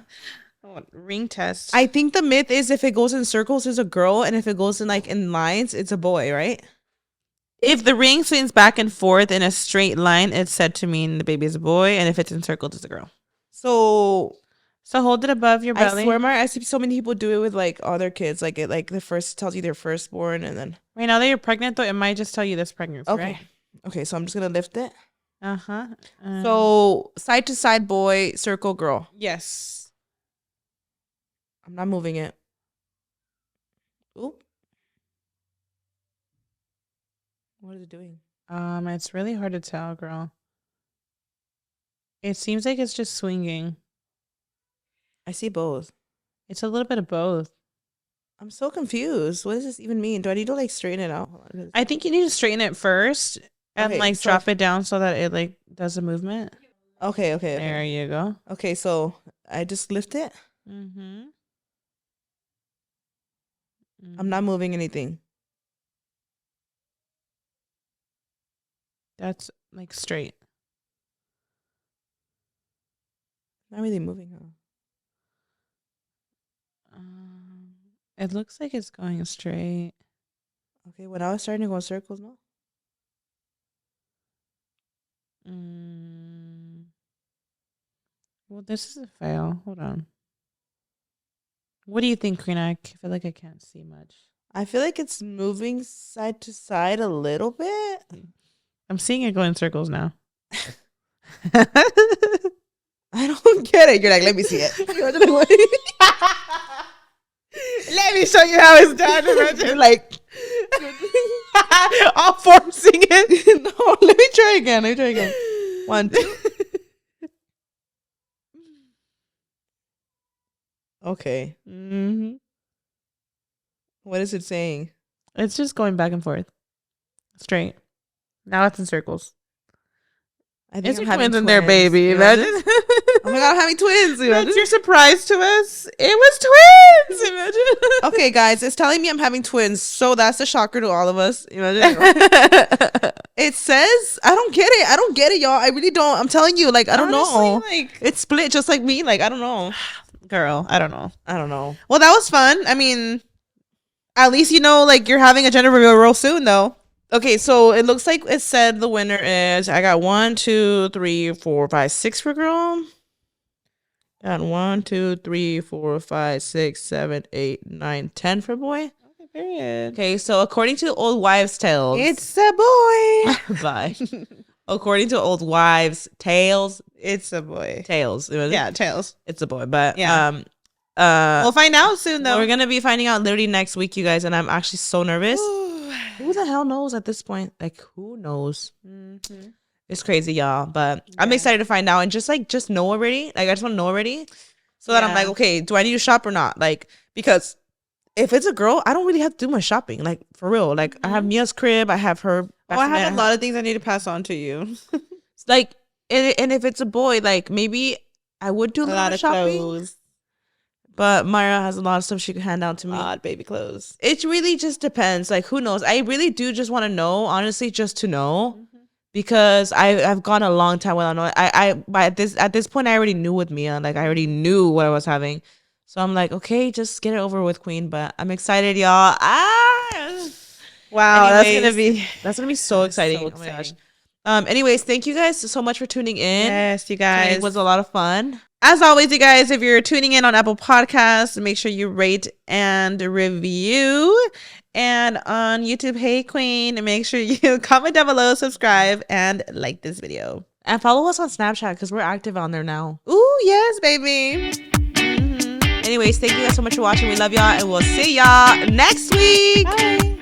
Ring test. I think the myth is if it goes in circles, it's a girl, and if it goes in like in lines, it's a boy, right? If the ring swings back and forth in a straight line, it's said to mean the baby is a boy, and if it's in circles, it's a girl. So hold it above your belly. I swear, Mar, I see so many people do it with like all their kids. Like it, like the first tells you their firstborn, and then right now that you're pregnant, though, it might just tell you this pregnancy. Okay. Right? Okay, so I'm just gonna lift it. Uh-huh. So side to side, boy, circle, girl. Yes. I'm not moving it. Oop. What is it doing? It's really hard to tell, girl. It seems like it's just swinging. I see both. It's a little bit of both. I'm so confused. What does this even mean? Do I need to like straighten it out? I think you need to straighten it first and like drop it down so that it like does a movement. Okay. There you go. Okay, so I just lift it. Mm-hmm. I'm not moving anything. That's like straight. Not really moving, huh? It looks like it's going straight. Okay, well, now it's starting to go in circles, no? Well, this is a fail. Hold on. What do you think, Karina? I feel like I can't see much. I feel like it's moving side to side a little bit. I'm seeing it go in circles now. I don't get it. You're like, let me see it. Let me show you how it's done. Imagine like all forcing it. No, let me try again. 1, 2. Okay. Mm-hmm. What is it saying? It's just going back and forth. Straight. Now it's in circles. I think It's I'm your having twins in there, baby. Imagine. Oh my god, I'm having twins. That's your surprise to us. It was twins. Imagine. Okay, guys, it's telling me I'm having twins, so that's the shocker to all of us. Imagine. It says, I don't get it. I don't get it, y'all. I really don't. I'm telling you, like, I don't know. Like, It's split just like me. Like, I don't know. girl, I don't know. I don't know. Well, that was fun. I mean, at least you know, like, you're having a gender reveal real soon, though. Okay, so it looks like it said the winner is, I got 1, 2, 3, 4, 5, 6 for girl. Got 1, 2, 3, 4, 5, 6, 7, 8, 9, 10 for boy. Okay, period. Okay, so according to Old Wives' Tales. It's a boy. Bye. According to Old Wives' Tales. It's a boy. Tales. Yeah, tails. It's a boy. But Yeah. We'll find out soon, though. We're gonna be finding out literally next week, you guys, and I'm actually so nervous. Who the hell knows at this point? Like, who knows? Mm-hmm. It's crazy, y'all. But I'm excited to find out and just know already. Like, I just want to know already, so that I'm like, okay, do I need to shop or not? Like, because if it's a girl, I don't really have to do much shopping. Like, for real. Like, I have Mia's crib. I have her. I have a lot of things I need to pass on to you. Like, and if it's a boy, like, maybe I would do a little bit of shopping. Clothes. But Myra has a lot of stuff she could hand out to me. Odd baby clothes. It really just depends. Like, who knows? I really do just want to know, honestly, just to know. Because I've gone a long time without knowing. But at this point, I already knew with Mia. Like, I already knew what I was having. So I'm like, okay, just get it over with, Queen. But I'm excited, y'all. Wow, Anyways, that's gonna be so exciting. So oh my gosh. Anyways, thank you guys so much for tuning in. Yes, you guys. It was a lot of fun. As always, you guys, if you're tuning in on Apple Podcasts, make sure you rate and review. And on YouTube, hey Queen, make sure you comment down below, subscribe, and like this video. And follow us on Snapchat because we're active on there now. Ooh, yes, baby. Anyways, thank you guys so much for watching. We love y'all, and we'll see y'all next week. Bye.